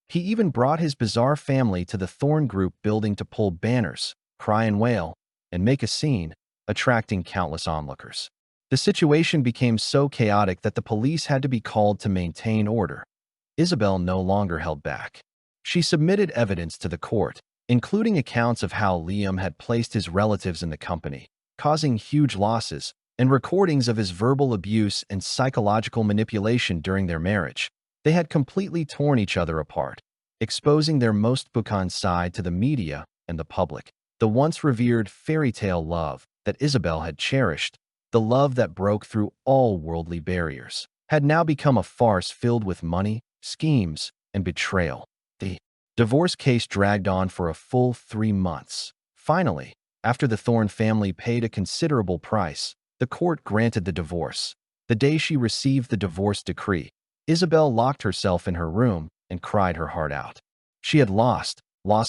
He even brought his bizarre family to the Thorne Group building to pull banners, cry and wail, and make a scene, attracting countless onlookers. The situation became so chaotic that the police had to be called to maintain order. Isabelle no longer held back. She submitted evidence to the court, including accounts of how Liam had placed his relatives in the company, causing huge losses, and recordings of his verbal abuse and psychological manipulation during their marriage. They had completely torn each other apart, exposing their most bookend side to the media and the public. The once revered fairy tale love that Isabelle had cherished, the love that broke through all worldly barriers, had now become a farce filled with money, schemes, and betrayal. The divorce case dragged on for a full 3 months. Finally, after the Thorne family paid a considerable price, the court granted the divorce. The day she received the divorce decree, Isabelle locked herself in her room and cried her heart out. She had lost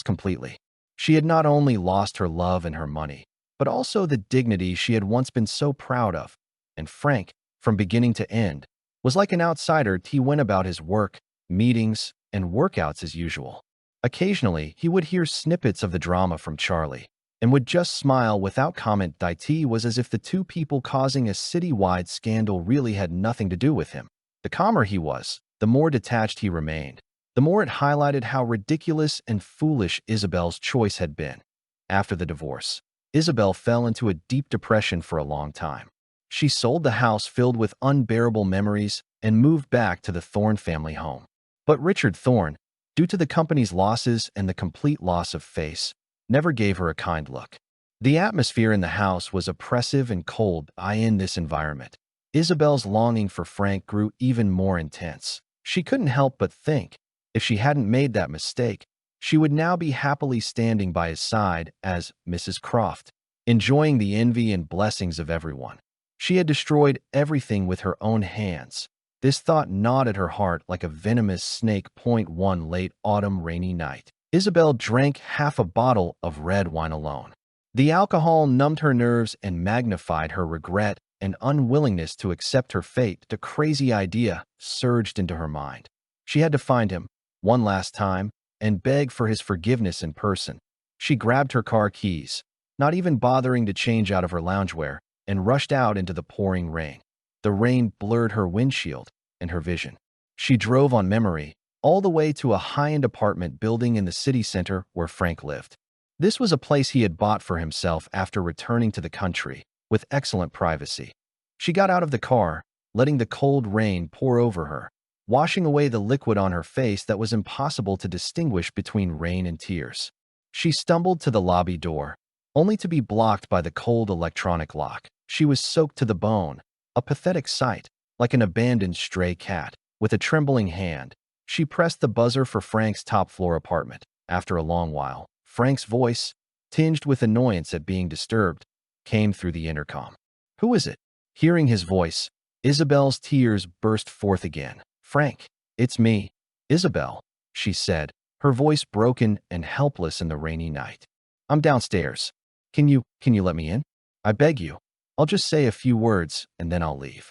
completely. She had not only lost her love and her money, but also the dignity she had once been so proud of. And Frank, from beginning to end, was like an outsider. He went about his work, meetings, and workouts as usual. Occasionally, he would hear snippets of the drama from Charlie, and would just smile without comment. It was as if the two people causing a citywide scandal really had nothing to do with him. The calmer he was, the more detached he remained, the more it highlighted how ridiculous and foolish Isabelle's choice had been. After the divorce, Isabelle fell into a deep depression for a long time. She sold the house filled with unbearable memories and moved back to the Thorne family home. But Richard Thorne, due to the company's losses and the complete loss of face, never gave her a kind look. The atmosphere in the house was oppressive and cold. In this environment, Isabelle's longing for Frank grew even more intense. She couldn't help but think, if she hadn't made that mistake, she would now be happily standing by his side as Mrs. Croft, enjoying the envy and blessings of everyone. She had destroyed everything with her own hands. This thought gnawed at her heart like a venomous snake. One late autumn rainy night, Isabelle drank half a bottle of red wine alone. The alcohol numbed her nerves and magnified her regret and unwillingness to accept her fate. The crazy idea surged into her mind. She had to find him, one last time, and beg for his forgiveness in person. She grabbed her car keys, not even bothering to change out of her loungewear, and rushed out into the pouring rain. The rain blurred her windshield and her vision. She drove on memory, all the way to a high-end apartment building in the city center where Frank lived. This was a place he had bought for himself after returning to the country, with excellent privacy. She got out of the car, letting the cold rain pour over her, washing away the liquid on her face that was impossible to distinguish between rain and tears. She stumbled to the lobby door, only to be blocked by the cold electronic lock. She was soaked to the bone, a pathetic sight, like an abandoned stray cat. With a trembling hand, she pressed the buzzer for Frank's top-floor apartment. After a long while, Frank's voice, tinged with annoyance at being disturbed, came through the intercom. "Who is it?" Hearing his voice, Isabelle's tears burst forth again. "Frank, it's me, Isabelle," she said, her voice broken and helpless in the rainy night. "I'm downstairs. Can you let me in? I beg you. I'll just say a few words, and then I'll leave."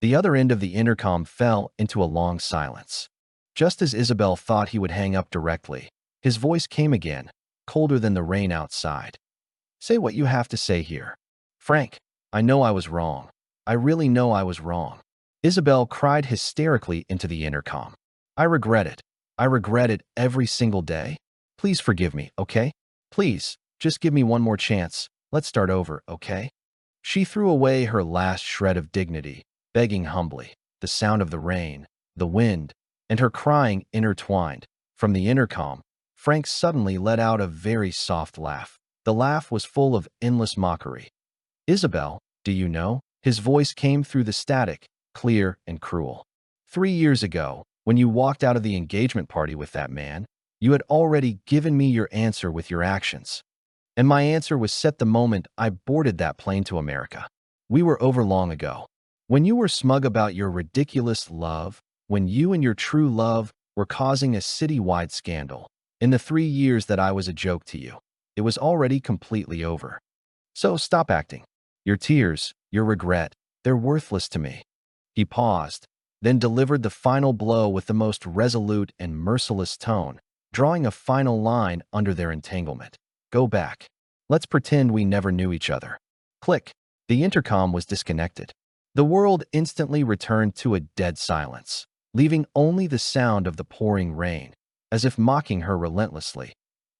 The other end of the intercom fell into a long silence. Just as Isabelle thought he would hang up directly, his voice came again, colder than the rain outside. "Say what you have to say here. Frank, I know I was wrong. I really know I was wrong." Isabelle cried hysterically into the intercom. "I regret it. I regret it every single day. Please forgive me, okay? Please, just give me one more chance. Let's start over, okay?" She threw away her last shred of dignity, begging humbly. The sound of the rain, the wind, and her crying intertwined. From the intercom, Frank suddenly let out a very soft laugh. The laugh was full of endless mockery. "Isabelle, do you know?" His voice came through the static, clear and cruel. "3 years ago, when you walked out of the engagement party with that man, you had already given me your answer with your actions. And my answer was set the moment I boarded that plane to America. We were over long ago. When you were smug about your ridiculous love, when you and your true love were causing a citywide scandal, in the 3 years that I was a joke to you, it was already completely over. So stop acting. Your tears, your regret, they're worthless to me." He paused, then delivered the final blow with the most resolute and merciless tone, drawing a final line under their entanglement. "Go back. Let's pretend we never knew each other." Click. The intercom was disconnected. The world instantly returned to a dead silence, leaving only the sound of the pouring rain, as if mocking her relentlessly.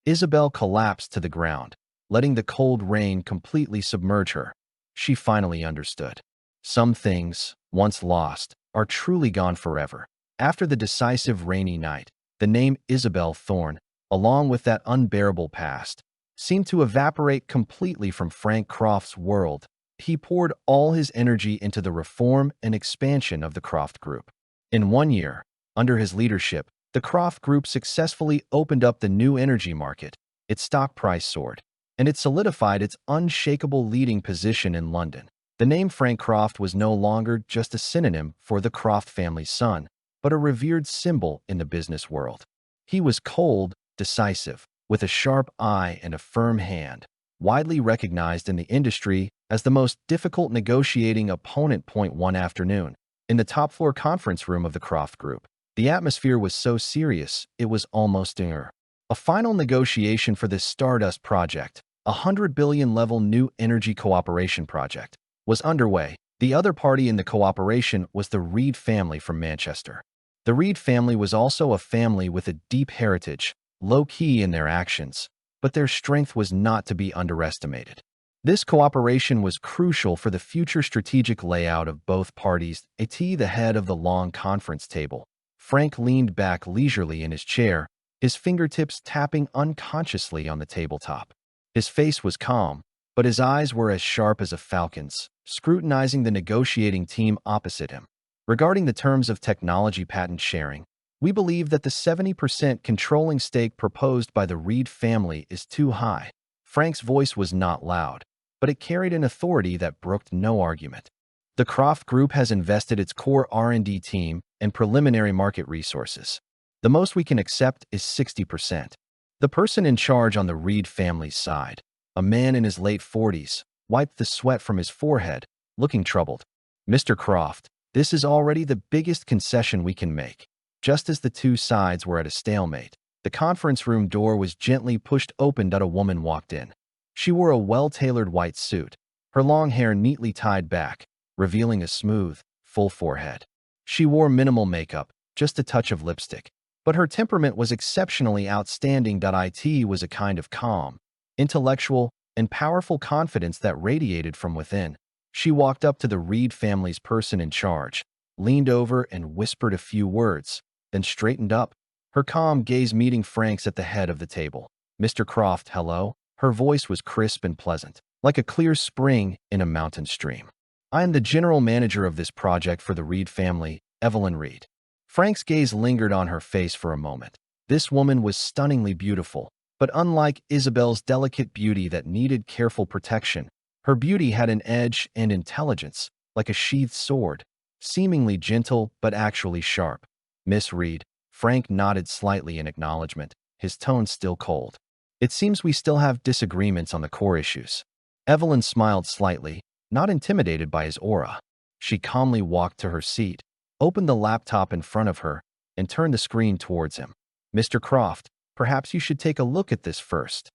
Isabelle collapsed to the ground, letting the cold rain completely submerge her. She finally understood. Some things, once lost, are truly gone forever. After the decisive rainy night, the name Isabelle Thorne, along with that unbearable past, seemed to evaporate completely from Frank Croft's world. He poured all his energy into the reform and expansion of the Croft Group. In 1 year, under his leadership, the Croft Group successfully opened up the new energy market. Its stock price soared, and it solidified its unshakable leading position in London. The name Frank Croft was no longer just a synonym for the Croft family's son, but a revered symbol in the business world. He was cold, decisive, with a sharp eye and a firm hand, widely recognized in the industry as the most difficult negotiating opponent. One afternoon, in the top-floor conference room of the Croft Group, the atmosphere was so serious it was almost a final negotiation for this Stardust project, a 100 billion level new energy cooperation project, was underway. The other party in the cooperation was the Reed family from Manchester. The Reed family was also a family with a deep heritage, low-key in their actions, but their strength was not to be underestimated. This cooperation was crucial for the future strategic layout of both parties. At the head of the long conference table, Frank leaned back leisurely in his chair, his fingertips tapping unconsciously on the tabletop. His face was calm, but his eyes were as sharp as a falcon's, scrutinizing the negotiating team opposite him. Regarding the terms of technology patent sharing, we believe that the 70% controlling stake proposed by the Reed family is too high. Frank's voice was not loud, but it carried an authority that brooked no argument. The Croft Group has invested its core R&D team and preliminary market resources. The most we can accept is 60%. The person in charge on the Reed family's side, a man in his late 40s, wiped the sweat from his forehead, looking troubled. Mr. Croft, this is already the biggest concession we can make. Just as the two sides were at a stalemate, the conference room door was gently pushed open and a woman walked in. She wore a well-tailored white suit, her long hair neatly tied back, revealing a smooth, full forehead. She wore minimal makeup, just a touch of lipstick, but her temperament was exceptionally outstanding. It was a kind of calm, intellectual, and powerful confidence that radiated from within. She walked up to the Reed family's person in charge, leaned over and whispered a few words, then straightened up, her calm gaze meeting Frank's at the head of the table. Mr. Croft, hello? Her voice was crisp and pleasant, like a clear spring in a mountain stream. I am the general manager of this project for the Reed family, Evelyn Reed. Frank's gaze lingered on her face for a moment. This woman was stunningly beautiful, but unlike Isabelle's delicate beauty that needed careful protection, her beauty had an edge and intelligence, like a sheathed sword, seemingly gentle but actually sharp. Miss Reed, Frank nodded slightly in acknowledgement, his tone still cold. It seems we still have disagreements on the core issues. Evelyn smiled slightly, not intimidated by his aura. She calmly walked to her seat, opened the laptop in front of her, and turned the screen towards him. Mr. Croft, perhaps you should take a look at this first.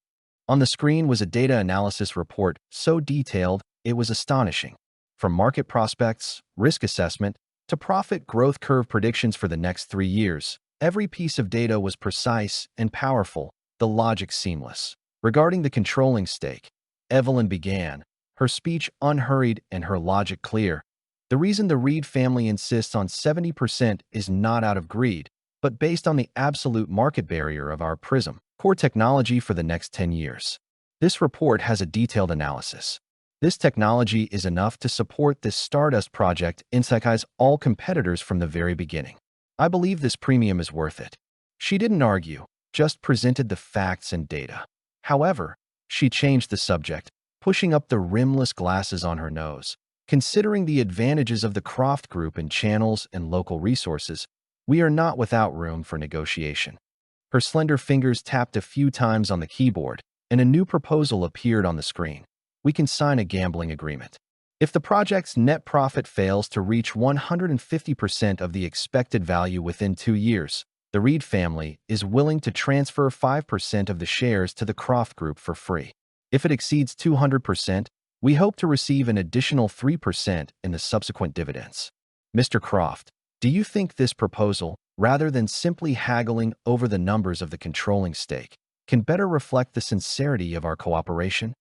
On the screen was a data analysis report so detailed it was astonishing. From market prospects, risk assessment, to profit growth curve predictions for the next 3 years, every piece of data was precise and powerful, the logic seamless. Regarding the controlling stake, Evelyn began, her speech unhurried and her logic clear. The reason the Reed family insists on 70% is not out of greed, but based on the absolute market barrier of our Prism core technology for the next 10 years. This report has a detailed analysis. This technology is enough to support this Stardust project and sacrifice all competitors from the very beginning. I believe this premium is worth it. She didn't argue, just presented the facts and data. However, she changed the subject, pushing up the rimless glasses on her nose. Considering the advantages of the Croft Group in channels and local resources, we are not without room for negotiation. Her slender fingers tapped a few times on the keyboard, and a new proposal appeared on the screen. We can sign a gambling agreement. If the project's net profit fails to reach 150% of the expected value within 2 years, the Reed family is willing to transfer 5% of the shares to the Croft Group for free. If it exceeds 200%, we hope to receive an additional 3% in the subsequent dividends. Mr. Croft, do you think this proposal, rather than simply haggling over the numbers of the controlling stake, can better reflect the sincerity of our cooperation?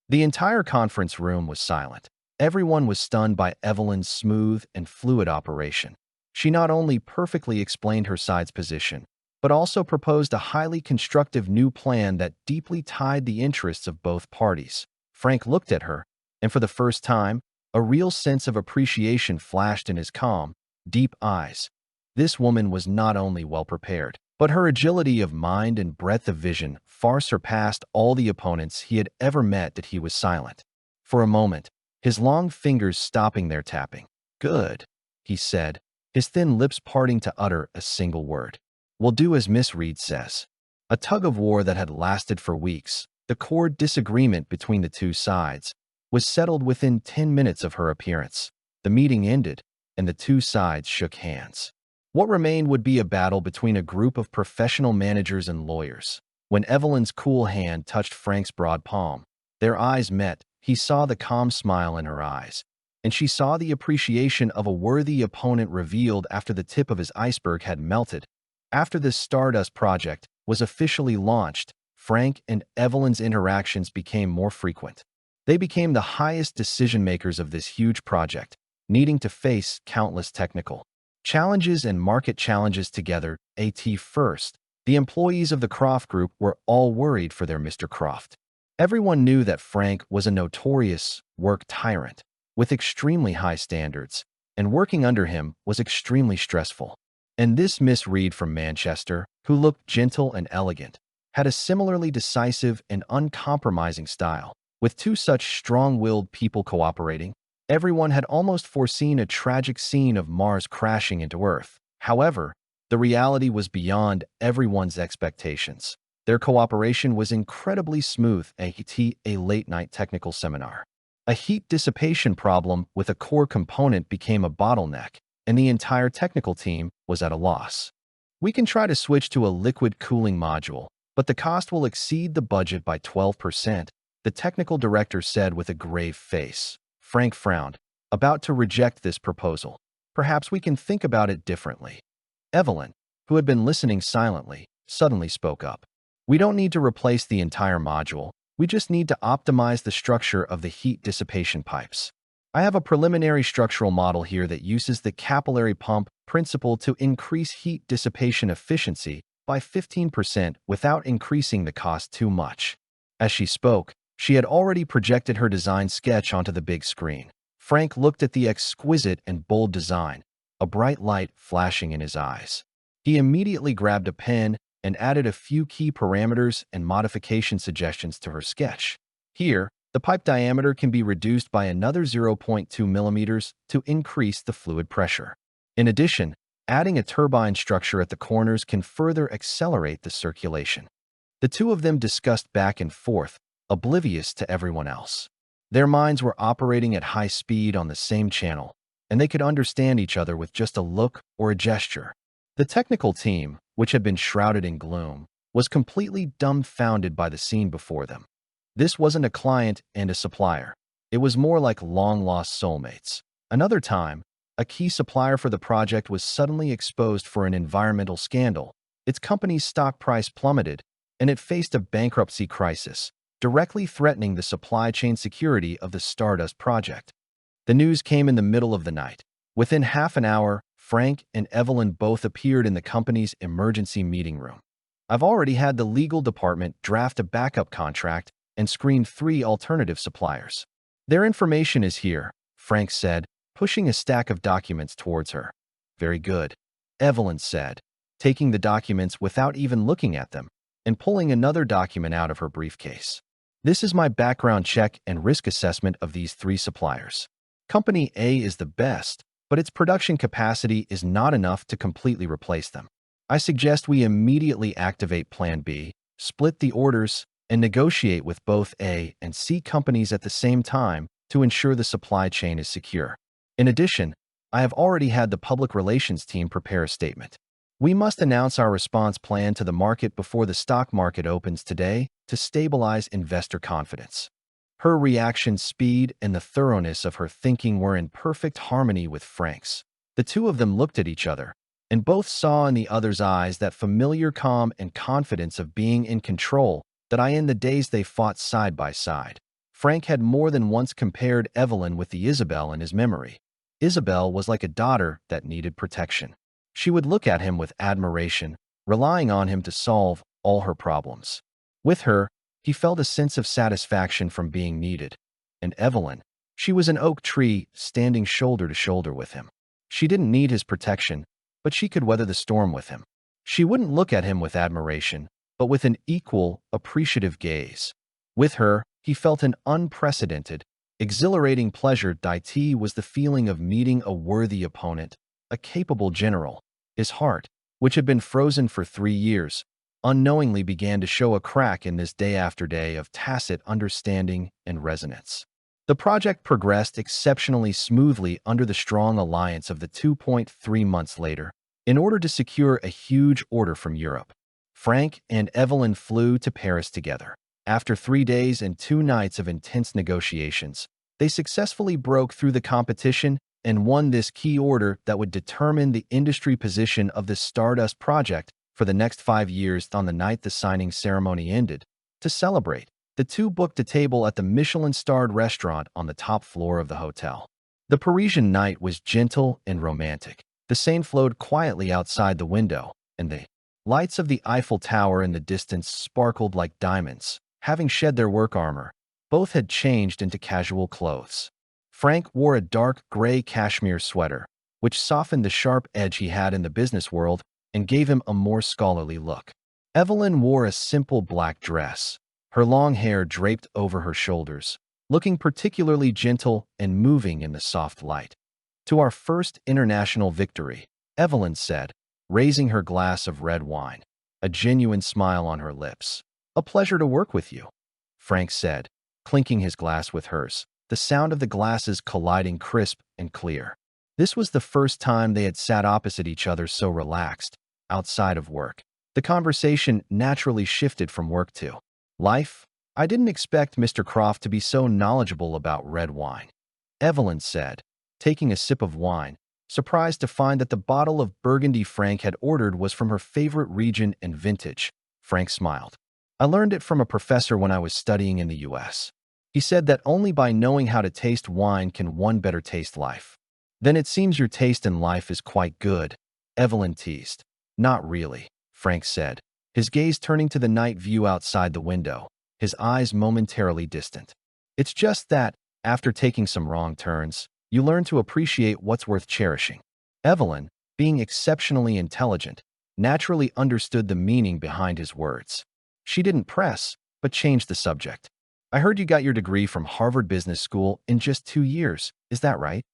The entire conference room was silent. Everyone was stunned by Evelyn's smooth and fluid operation. She not only perfectly explained her side's position, but also proposed a highly constructive new plan that deeply tied the interests of both parties. Frank looked at her, and for the first time, a real sense of appreciation flashed in his calm, deep eyes. This woman was not only well-prepared, but her agility of mind and breadth of vision far surpassed all the opponents he had ever met. That he was silent. For a moment, his long fingers stopping their tapping. "Good," he said, his thin lips parting to utter a single word. "We'll do as Miss Reed says." A tug-of-war that had lasted for weeks, the core disagreement between the two sides, was settled within 10 minutes of her appearance. The meeting ended, and the two sides shook hands. What remained would be a battle between a group of professional managers and lawyers. When Evelyn's cool hand touched Frank's broad palm, their eyes met. He saw the calm smile in her eyes, and she saw the appreciation of a worthy opponent revealed after the tip of his iceberg had melted. After this Stardust project was officially launched, Frank and Evelyn's interactions became more frequent. They became the highest decision-makers of this huge project, needing to face countless technical challenges and market challenges together. At first, the employees of the Croft group were all worried for their Mr. Croft. Everyone knew that Frank was a notorious work tyrant with extremely high standards, and working under him was extremely stressful. And this Miss Reed from Manchester, who looked gentle and elegant, had a similarly decisive and uncompromising style. With two such strong-willed people cooperating, everyone had almost foreseen a tragic scene of Mars crashing into Earth. However, the reality was beyond everyone's expectations. Their cooperation was incredibly smooth. A late-night technical seminar. A heat dissipation problem with a core component became a bottleneck, and the entire technical team was at a loss. "We can try to switch to a liquid cooling module, but the cost will exceed the budget by 12%, the technical director said with a grave face. Frank frowned, about to reject this proposal. "Perhaps we can think about it differently." Evelyn, who had been listening silently, suddenly spoke up. "We don't need to replace the entire module. We just need to optimize the structure of the heat dissipation pipes. I have a preliminary structural model here that uses the capillary pump principle to increase heat dissipation efficiency by 15% without increasing the cost too much." As she spoke, she had already projected her design sketch onto the big screen. Frank looked at the exquisite and bold design, a bright light flashing in his eyes. He immediately grabbed a pen and added a few key parameters and modification suggestions to her sketch. Here, the pipe diameter can be reduced by another 0.2 millimeters to increase the fluid pressure. In addition, adding a turbine structure at the corners can further accelerate the circulation. The two of them discussed back and forth, oblivious to everyone else. Their minds were operating at high speed on the same channel, and they could understand each other with just a look or a gesture. The technical team, which had been shrouded in gloom, was completely dumbfounded by the scene before them. This wasn't a client and a supplier. It was more like long-lost soulmates. Another time, a key supplier for the project was suddenly exposed for an environmental scandal. Its company's stock price plummeted, and it faced a bankruptcy crisis, directly threatening the supply chain security of the Stardust project. The news came in the middle of the night. Within half an hour, Frank and Evelyn both appeared in the company's emergency meeting room. "I've already had the legal department draft a backup contract and screen 3 alternative suppliers. Their information is here," Frank said, pushing a stack of documents towards her. "Very good," Evelyn said, taking the documents without even looking at them and pulling another document out of her briefcase. "This is my background check and risk assessment of these 3 suppliers. Company A is the best, but its production capacity is not enough to completely replace them. I suggest we immediately activate Plan B, split the orders, and negotiate with both A and C companies at the same time to ensure the supply chain is secure. In addition, I have already had the public relations team prepare a statement. We must announce our response plan to the market before the stock market opens today to stabilize investor confidence." Her reaction speed and the thoroughness of her thinking were in perfect harmony with Frank's. The two of them looked at each other, and both saw in the other's eyes that familiar calm and confidence of being in control that in the days they fought side by side. Frank had more than once compared Evelyn with the Isabelle in his memory. Isabelle was like a daughter that needed protection. She would look at him with admiration, relying on him to solve all her problems. With her, he felt a sense of satisfaction from being needed. And Evelyn, she was an oak tree standing shoulder to shoulder with him. She didn't need his protection, but she could weather the storm with him. She wouldn't look at him with admiration, but with an equal, appreciative gaze. With her, he felt an unprecedented, exhilarating pleasure. It was the feeling of meeting a worthy opponent, a capable general. His heart, which had been frozen for 3 years, unknowingly began to show a crack in this day after day of tacit understanding and resonance. The project progressed exceptionally smoothly under the strong alliance of the 2.3 months later. In order to secure a huge order from Europe, Frank and Evelyn flew to Paris together. After 3 days and 2 nights of intense negotiations, they successfully broke through the competition and won this key order that would determine the industry position of the Stardust project for the next 5 years. On the night the signing ceremony ended, to celebrate, the two booked a table at the Michelin-starred restaurant on the top floor of the hotel. The Parisian night was gentle and romantic. The Seine flowed quietly outside the window, and the lights of the Eiffel Tower in the distance sparkled like diamonds. Having shed their work armor, both had changed into casual clothes. Frank wore a dark gray cashmere sweater, which softened the sharp edge he had in the business world and gave him a more scholarly look. Evelyn wore a simple black dress, her long hair draped over her shoulders, looking particularly gentle and moving in the soft light. "To our first international victory," Evelyn said, raising her glass of red wine, a genuine smile on her lips. "A pleasure to work with you," Frank said, clinking his glass with hers, the sound of the glasses colliding crisp and clear. This was the first time they had sat opposite each other so relaxed, outside of work. The conversation naturally shifted from work to life. "I didn't expect Mr. Croft to be so knowledgeable about red wine," Evelyn said, taking a sip of wine, surprised to find that the bottle of Burgundy Frank had ordered was from her favorite region and vintage. Frank smiled. "I learned it from a professor when I was studying in the US. He said that only by knowing how to taste wine can one better taste life." "Then it seems your taste in life is quite good," Evelyn teased. "Not really," Frank said, his gaze turning to the night view outside the window, his eyes momentarily distant. "It's just that, after taking some wrong turns, you learn to appreciate what's worth cherishing." Evelyn, being exceptionally intelligent, naturally understood the meaning behind his words. She didn't press, but changed the subject. "I heard you got your degree from Harvard Business School in just 2 years, is that right?"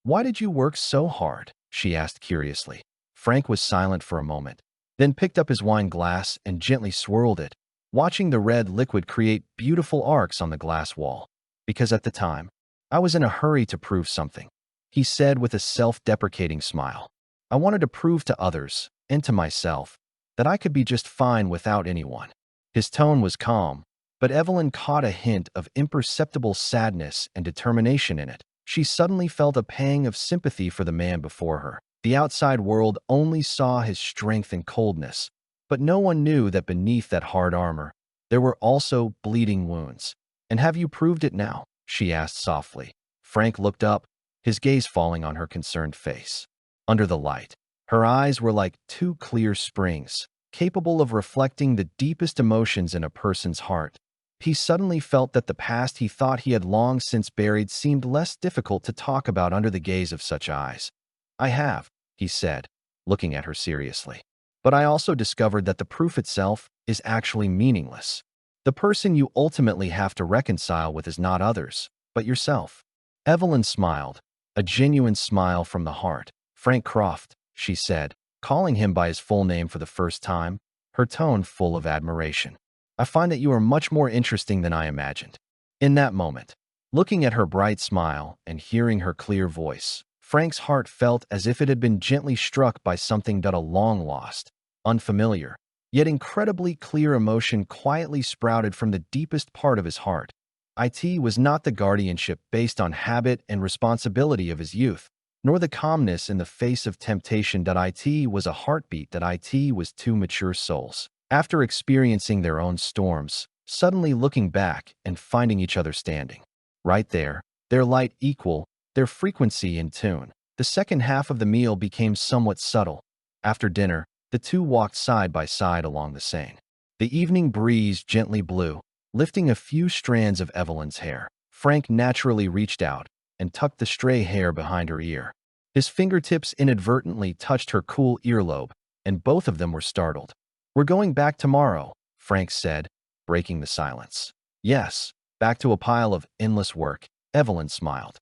Why did you work so hard?" she asked curiously. Frank was silent for a moment, then picked up his wine glass and gently swirled it, watching the red liquid create beautiful arcs on the glass wall. "Because at the time, I was in a hurry to prove something," he said with a self-deprecating smile. "I wanted to prove to others, and to myself, that I could be just fine without anyone." His tone was calm, but Evelyn caught a hint of imperceptible sadness and determination in it. She suddenly felt a pang of sympathy for the man before her. The outside world only saw his strength and coldness, but no one knew that beneath that hard armor, there were also bleeding wounds. "And have you proved it now?" she asked softly. Frank looked up, his gaze falling on her concerned face. Under the light, her eyes were like 2 clear springs, capable of reflecting the deepest emotions in a person's heart. He suddenly felt that the past he thought he had long since buried seemed less difficult to talk about under the gaze of such eyes. "I have," he said, looking at her seriously. "But I also discovered that the proof itself is actually meaningless. The person you ultimately have to reconcile with is not others, but yourself." Evelyn smiled, a genuine smile from the heart. "Frank Croft," she said, calling him by his full name for the first time, her tone full of admiration. "I find that you are much more interesting than I imagined." In that moment, looking at her bright smile and hearing her clear voice, Frank's heart felt as if it had been gently struck by something that a long-lost, unfamiliar, yet incredibly clear emotion quietly sprouted from the deepest part of his heart. It was not the guardianship based on habit and responsibility of his youth, nor the calmness in the face of temptation. It was a heartbeat. It was 2 mature souls, after experiencing their own storms, suddenly looking back and finding each other standing. Right there, their light equal, their frequency in tune. The second half of the meal became somewhat subtle. After dinner, the two walked side by side along the Seine. The evening breeze gently blew, lifting a few strands of Evelyn's hair. Frank naturally reached out and tucked the stray hair behind her ear. His fingertips inadvertently touched her cool earlobe, and both of them were startled. "We're going back tomorrow," Frank said, breaking the silence. "Yes, back to a pile of endless work," Evelyn smiled.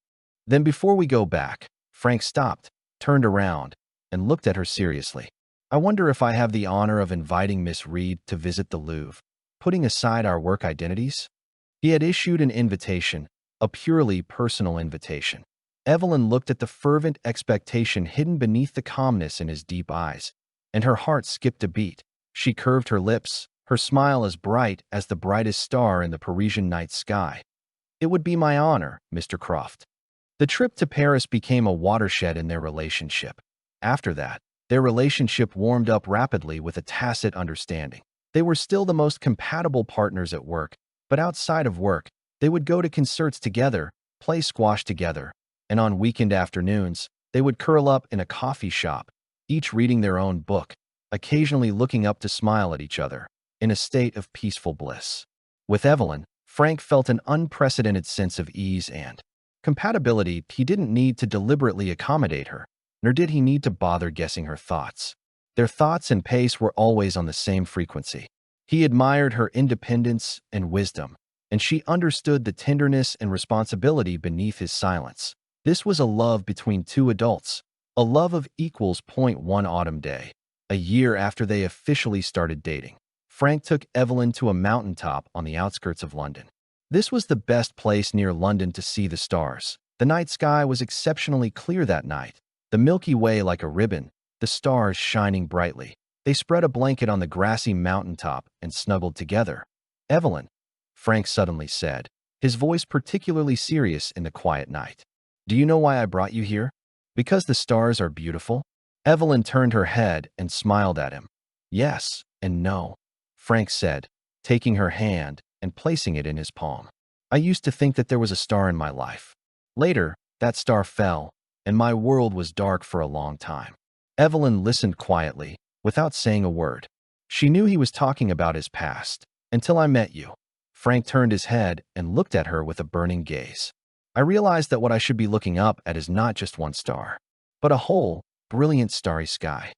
"Then before we go back," Frank stopped, turned around, and looked at her seriously. "I wonder if I have the honor of inviting Miss Reed to visit the Louvre, putting aside our work identities?" He had issued an invitation, a purely personal invitation. Evelyn looked at the fervent expectation hidden beneath the calmness in his deep eyes, and her heart skipped a beat. She curved her lips, her smile as bright as the brightest star in the Parisian night sky. "It would be my honor, Mr. Croft." The trip to Paris became a watershed in their relationship. After that, their relationship warmed up rapidly with a tacit understanding. They were still the most compatible partners at work, but outside of work, they would go to concerts together, play squash together, and on weekend afternoons, they would curl up in a coffee shop, each reading their own book, occasionally looking up to smile at each other, in a state of peaceful bliss. With Evelyn, Frank felt an unprecedented sense of ease and compatibility. He didn't need to deliberately accommodate her, nor did he need to bother guessing her thoughts. Their thoughts and pace were always on the same frequency. He admired her independence and wisdom, and she understood the tenderness and responsibility beneath his silence. This was a love between two adults, a love of equals. One autumn day, a year after they officially started dating, Frank took Evelyn to a mountaintop on the outskirts of London. This was the best place near London to see the stars. The night sky was exceptionally clear that night, the Milky Way like a ribbon, the stars shining brightly. They spread a blanket on the grassy mountaintop and snuggled together. "Evelyn," Frank suddenly said, his voice particularly serious in the quiet night, "do you know why I brought you here? Because the stars are beautiful?" Evelyn turned her head and smiled at him. "Yes and no," Frank said, taking her hand and placing it in his palm. "I used to think that there was a star in my life. Later, that star fell, and my world was dark for a long time." Evelyn listened quietly, without saying a word. She knew he was talking about his past. "Until I met you." Frank turned his head and looked at her with a burning gaze. "I realized that what I should be looking up at is not just one star, but a whole, brilliant starry sky.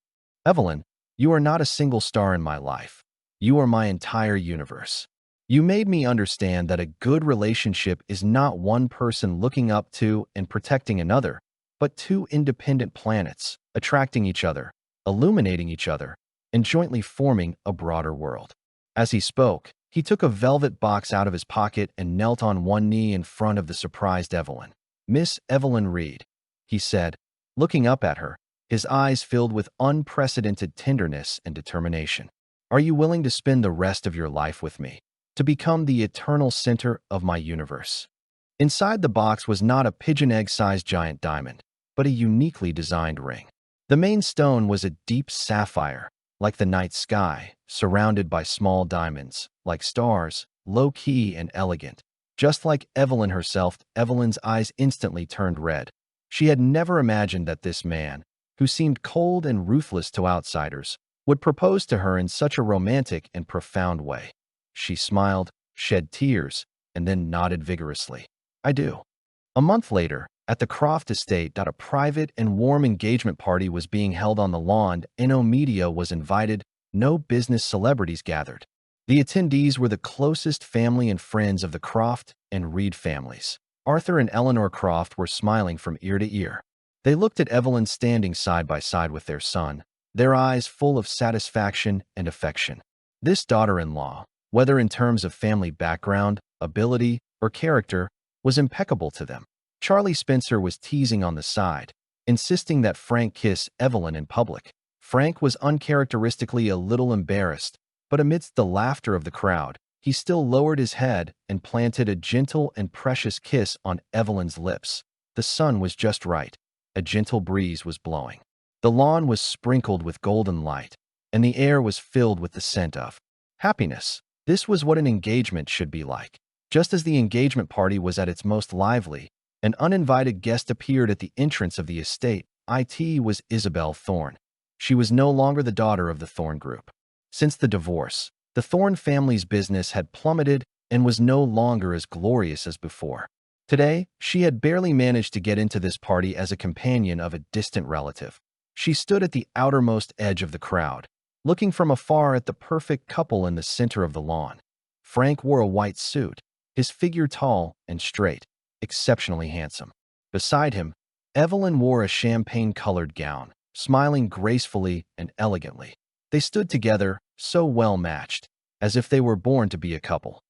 Evelyn, you are not a single star in my life. You are my entire universe. You made me understand that a good relationship is not one person looking up to and protecting another, but two independent planets, attracting each other, illuminating each other, and jointly forming a broader world." As he spoke, he took a velvet box out of his pocket and knelt on one knee in front of the surprised Evelyn. "Miss Evelyn Reed," he said, looking up at her, his eyes filled with unprecedented tenderness and determination. "Are you willing to spend the rest of your life with me, to become the eternal center of my universe?" Inside the box was not a pigeon egg-sized giant diamond, but a uniquely designed ring. The main stone was a deep sapphire, like the night sky, surrounded by small diamonds, like stars, low-key and elegant. Just like Evelyn herself, Evelyn's eyes instantly turned red. She had never imagined that this man, who seemed cold and ruthless to outsiders, would propose to her in such a romantic and profound way. She smiled, shed tears, and then nodded vigorously. "I do." A month later, at the Croft estate, a private and warm engagement party was being held on the lawn. No media was invited, no business celebrities gathered. The attendees were the closest family and friends of the Croft and Reed families. Arthur and Eleanor Croft were smiling from ear to ear. They looked at Evelyn standing side by side with their son, their eyes full of satisfaction and affection. This daughter-in-law, whether in terms of family background, ability, or character, was impeccable to them. Charlie Spencer was teasing on the side, insisting that Frank kiss Evelyn in public. Frank was uncharacteristically a little embarrassed, but amidst the laughter of the crowd, he still lowered his head and planted a gentle and precious kiss on Evelyn's lips. The sun was just right. A gentle breeze was blowing. The lawn was sprinkled with golden light, and the air was filled with the scent of happiness. This was what an engagement should be like. Just as the engagement party was at its most lively, an uninvited guest appeared at the entrance of the estate. It was Isabelle Thorne. She was no longer the daughter of the Thorne group. Since the divorce, the Thorne family's business had plummeted and was no longer as glorious as before. Today, she had barely managed to get into this party as a companion of a distant relative. She stood at the outermost edge of the crowd, looking from afar at the perfect couple in the center of the lawn. Frank wore a white suit, his figure tall and straight, exceptionally handsome. Beside him, Evelyn wore a champagne-colored gown, smiling gracefully and elegantly. They stood together, so well-matched, as if they were born to be a couple.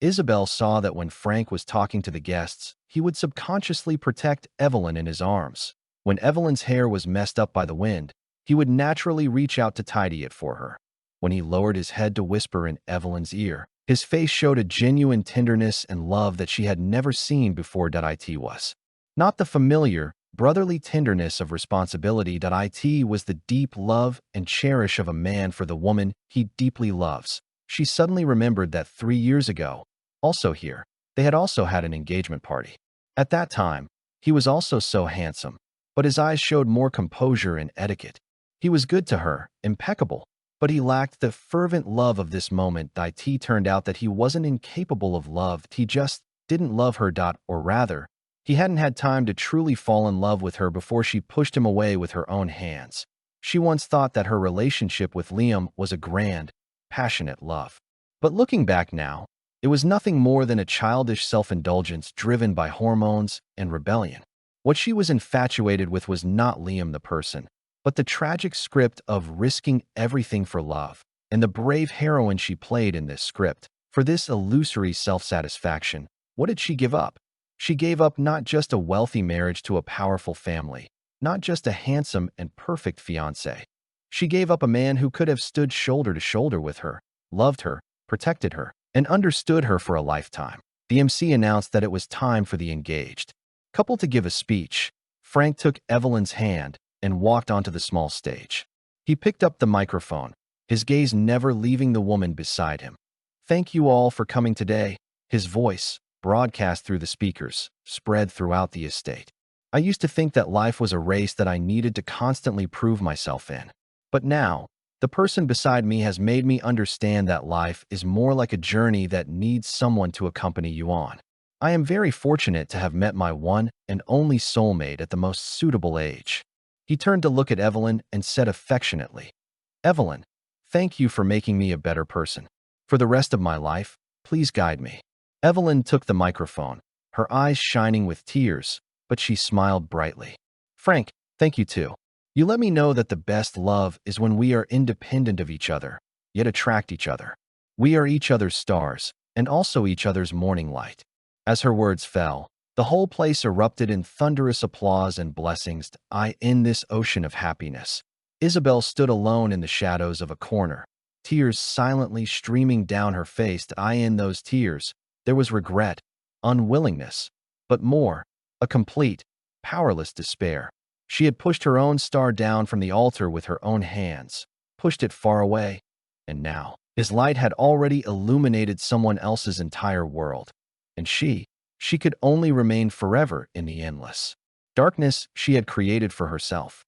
Isabelle saw that when Frank was talking to the guests, he would subconsciously protect Evelyn in his arms. When Evelyn's hair was messed up by the wind, he would naturally reach out to tidy it for her. When he lowered his head to whisper in Evelyn's ear, his face showed a genuine tenderness and love that she had never seen before. It was not the familiar, brotherly tenderness of responsibility. It was the deep love and cherish of a man for the woman he deeply loves. She suddenly remembered that 3 years ago, also here, they had also had an engagement party. At that time, he was also so handsome, but his eyes showed more composure and etiquette. He was good to her, impeccable, but he lacked the fervent love of this moment. It turned out that he wasn't incapable of love, he just didn't love her. Or rather, he hadn't had time to truly fall in love with her before she pushed him away with her own hands. She once thought that her relationship with Liam was a grand, passionate love. But looking back now, it was nothing more than a childish self-indulgence driven by hormones and rebellion. What she was infatuated with was not Liam the person, but the tragic script of risking everything for love, and the brave heroine she played in this script. For this illusory self-satisfaction, what did she give up? She gave up not just a wealthy marriage to a powerful family, not just a handsome and perfect fiancé. She gave up a man who could have stood shoulder to shoulder with her, loved her, protected her, and understood her for a lifetime. The MC announced that it was time for the engaged couple to give a speech. Frank took Evelyn's hand and walked onto the small stage. He picked up the microphone, his gaze never leaving the woman beside him. "Thank you all for coming today." His voice, broadcast through the speakers, spread throughout the estate. "I used to think that life was a race that I needed to constantly prove myself in. But now, the person beside me has made me understand that life is more like a journey that needs someone to accompany you on. I am very fortunate to have met my one and only soulmate at the most suitable age." He turned to look at Evelyn and said affectionately, "Evelyn, thank you for making me a better person. For the rest of my life, please guide me." Evelyn took the microphone, her eyes shining with tears, but she smiled brightly. "Frank, thank you too. You let me know that the best love is when we are independent of each other, yet attract each other. We are each other's stars, and also each other's morning light." As her words fell, the whole place erupted in thunderous applause and blessings. In this ocean of happiness, Isabelle stood alone in the shadows of a corner, tears silently streaming down her face. In those tears, there was regret, unwillingness, but more, a complete, powerless despair. She had pushed her own star down from the altar with her own hands, pushed it far away, and now, his light had already illuminated someone else's entire world. And she could only remain forever in the endless darkness she had created for herself.